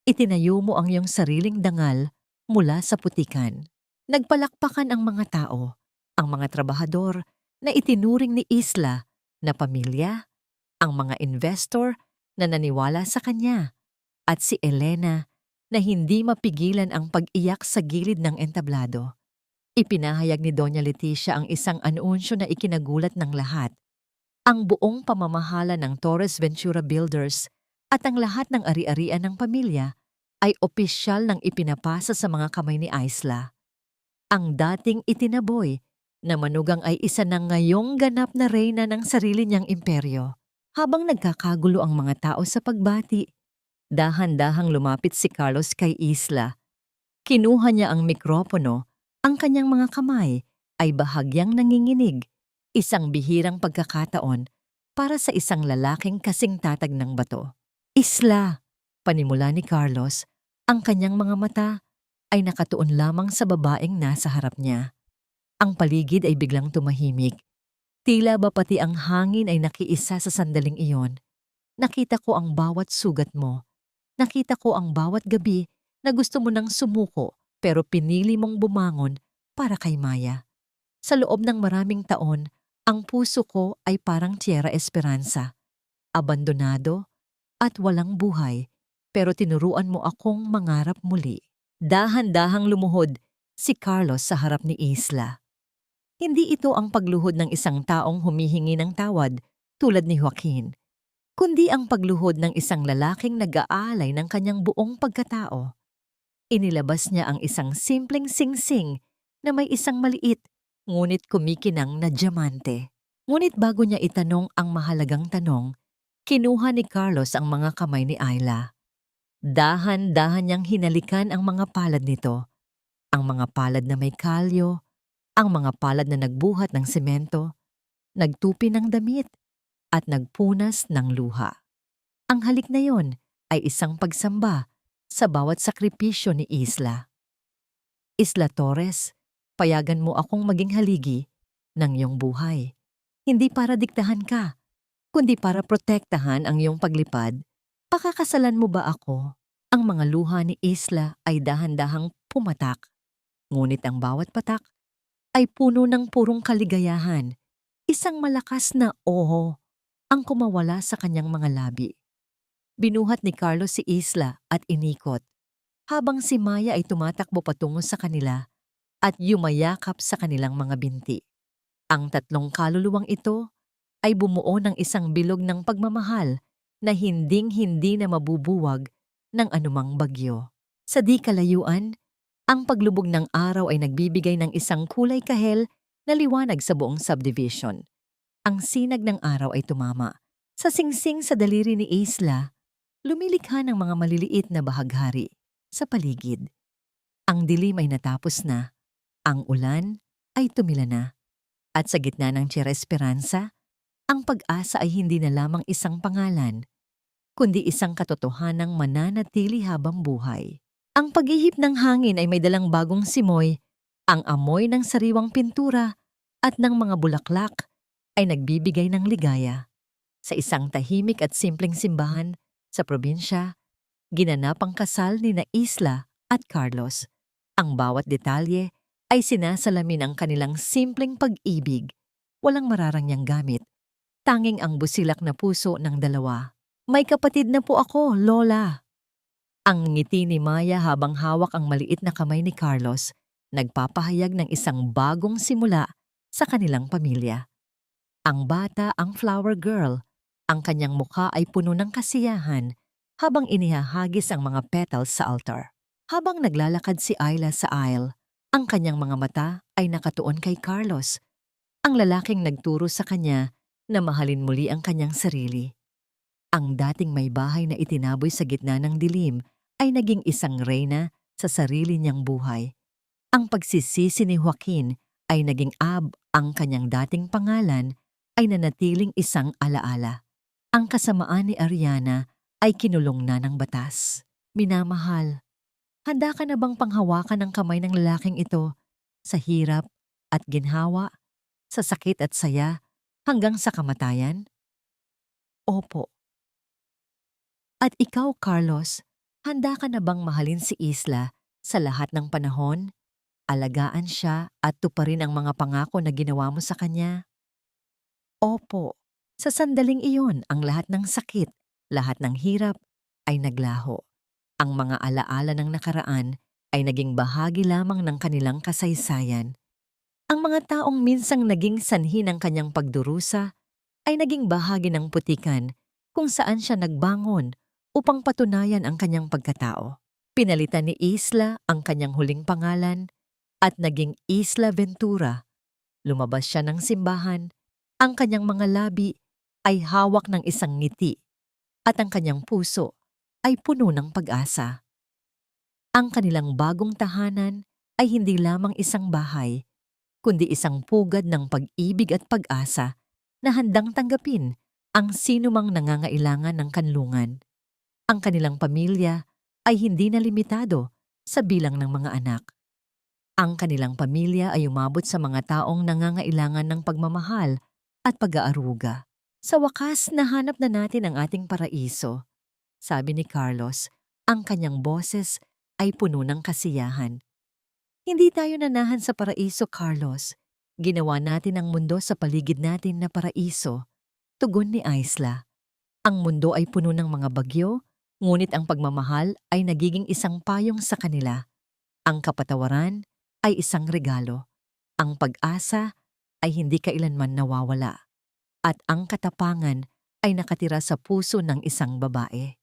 Itinayo mo ang iyong sariling dangal mula sa putikan. Nagpalakpakan ang mga tao, ang mga trabahador na itinuring ni Isla na pamilya, ang mga investor na naniwala sa kanya, at si Elena na hindi mapigilan ang pag-iyak sa gilid ng entablado. Ipinahayag ni Doña Leticia ang isang anunsyo na ikinagulat ng lahat. Ang buong pamamahala ng Torres Ventura Builders at ang lahat ng ari-arian ng pamilya ay opisyal nang ipinapasa sa mga kamay ni Isla. Ang dating itinaboy na manugang ay isa ng ngayong ganap na reyna ng sarili niyang imperyo. Habang nagkakagulo ang mga tao sa pagbati, dahan-dahang lumapit si Carlos kay Isla. Kinuha niya ang mikropono, ang kanyang mga kamay ay bahagyang nanginginig, isang bihirang pagkakataon para sa isang lalaking kasing tatag ng bato. Isla, panimula ni Carlos, ang kanyang mga mata ay nakatuon lamang sa babaeng nasa harap niya. Ang paligid ay biglang tumahimik. Tila ba pati ang hangin ay nakiisa sa sandaling iyon. Nakita ko ang bawat sugat mo. Nakita ko ang bawat gabi na gusto mo nang sumuko pero pinili mong bumangon para kay Maya. Sa loob ng maraming taon, ang puso ko ay parang Tierra Esperanza. Abandonado at walang buhay, pero tinuruan mo akong mangarap muli. Dahan-dahang lumuhod si Carlos sa harap ni Isla. Hindi ito ang pagluhod ng isang taong humihingi ng tawad tulad ni Joaquin, kundi ang pagluhod ng isang lalaking nag-aalay ng kanyang buong pagkatao. Inilabas niya ang isang simpleng singsing na may isang maliit ngunit kumikinang na diamante. Ngunit bago niya itanong ang mahalagang tanong, kinuha ni Carlos ang mga kamay ni Ayla. Dahan-dahan niyang hinalikan ang mga palad nito, ang mga palad na may kalyo, ang mga palad na nagbuhat ng semento, nagtupi ng damit, at nagpunas ng luha. Ang halik na yon ay isang pagsamba sa bawat sakripisyo ni Isla. Isla Torres, payagan mo akong maging haligi ng iyong buhay. Hindi para diktahan ka, kundi para protektahan ang iyong paglipad. Pakakasalan mo ba ako? Ang mga luha ni Isla ay dahan-dahang pumatak, ngunit ang bawat patak ay puno ng purong kaligayahan. Isang malakas na oho ang kumawala sa kanyang mga labi. Binuhat ni Carlos si Isla at inikot, habang si Maya ay tumatakbo patungo sa kanila at yumayakap sa kanilang mga binti. Ang tatlong kaluluwang ito ay bumuo ng isang bilog ng pagmamahal na hinding-hindi na mabubuwag ng anumang bagyo. Sa di kalayuan, ang paglubog ng araw ay nagbibigay ng isang kulay kahel na liwanag sa buong subdivision. Ang sinag ng araw ay tumama. Sa singsing sa daliri ni Isla, lumilikha ng mga maliliit na bahaghari sa paligid. Ang dilim ay natapos na, ang ulan ay tumila na, at sa gitna ng Tierra Esperanza, ang pag-asa ay hindi na lamang isang pangalan, kundi isang katotohanang mananatili habang buhay. Ang paghihip ng hangin ay may dalang bagong simoy, ang amoy ng sariwang pintura at ng mga bulaklak ay nagbibigay ng ligaya. Sa isang tahimik at simpleng simbahan sa probinsya, ginanap ang kasal ni na Isla at Carlos. Ang bawat detalye ay sinasalamin ang kanilang simpleng pag-ibig, walang mararangyang gamit, tanging ang busilak na puso ng dalawa. May kapatid na po ako, Lola. Ang ngiti ni Maya habang hawak ang maliit na kamay ni Carlos, nagpapahayag ng isang bagong simula sa kanilang pamilya. Ang bata ang flower girl, ang kanyang mukha ay puno ng kasiyahan habang inihahagis ang mga petals sa altar. Habang naglalakad si Ayla sa aisle, ang kanyang mga mata ay nakatuon kay Carlos, ang lalaking nagturo sa kanya na mahalin muli ang kanyang sarili. Ang dating may bahay na itinaboy sa gitna ng dilim ay naging isang reyna sa sarili niyang buhay. Ang pagsisisi ni Joaquin ay naging ang kanyang dating pangalan ay nanatiling isang alaala. Ang kasamaan ni Ariana ay kinulong na ng batas. Minamahal, handa ka na bang panghawakan ng kamay ng lalaking ito sa hirap at ginhawa, sa sakit at saya, hanggang sa kamatayan? Opo. At ikaw, Carlos, handa ka na bang mahalin si Isla sa lahat ng panahon, alagaan siya at tuparin ang mga pangako na ginawa mo sa kanya? Opo. Sa sandaling iyon, ang lahat ng sakit, lahat ng hirap ay naglaho. Ang mga alaala ng nakaraan ay naging bahagi lamang ng kanilang kasaysayan. Ang mga taong minsang naging sanhi ng kanyang pagdurusa ay naging bahagi ng putikan kung saan siya nagbangon upang patunayan ang kanyang pagkatao. Pinalitan ni Isla ang kanyang huling pangalan at naging Isla Ventura. Lumabas siya ng simbahan, ang kanyang mga labi ay hawak ng isang ngiti at ang kanyang puso ay puno ng pag-asa. Ang kanilang bagong tahanan ay hindi lamang isang bahay, kundi isang pugad ng pag-ibig at pag-asa na handang tanggapin ang sinumang nangangailangan ng kanlungan. Ang kanilang pamilya ay hindi na limitado sa bilang ng mga anak. Ang kanilang pamilya ay umabot sa mga taong nangangailangan ng pagmamahal at pag-aaruga. Sa wakas, nahanap na natin ang ating paraiso. Sabi ni Carlos, ang kanyang boses ay puno ng kasiyahan. Hindi tayo nanahan sa paraiso, Carlos. Ginawa natin ang mundo sa paligid natin na paraiso. Tugon ni Isla. Ang mundo ay puno ng mga bagyo, ngunit ang pagmamahal ay nagiging isang payong sa kanila. Ang kapatawaran ay isang regalo. Ang pag-asa ay hindi kailanman nawawala. At ang katapangan ay nakatira sa puso ng isang babae.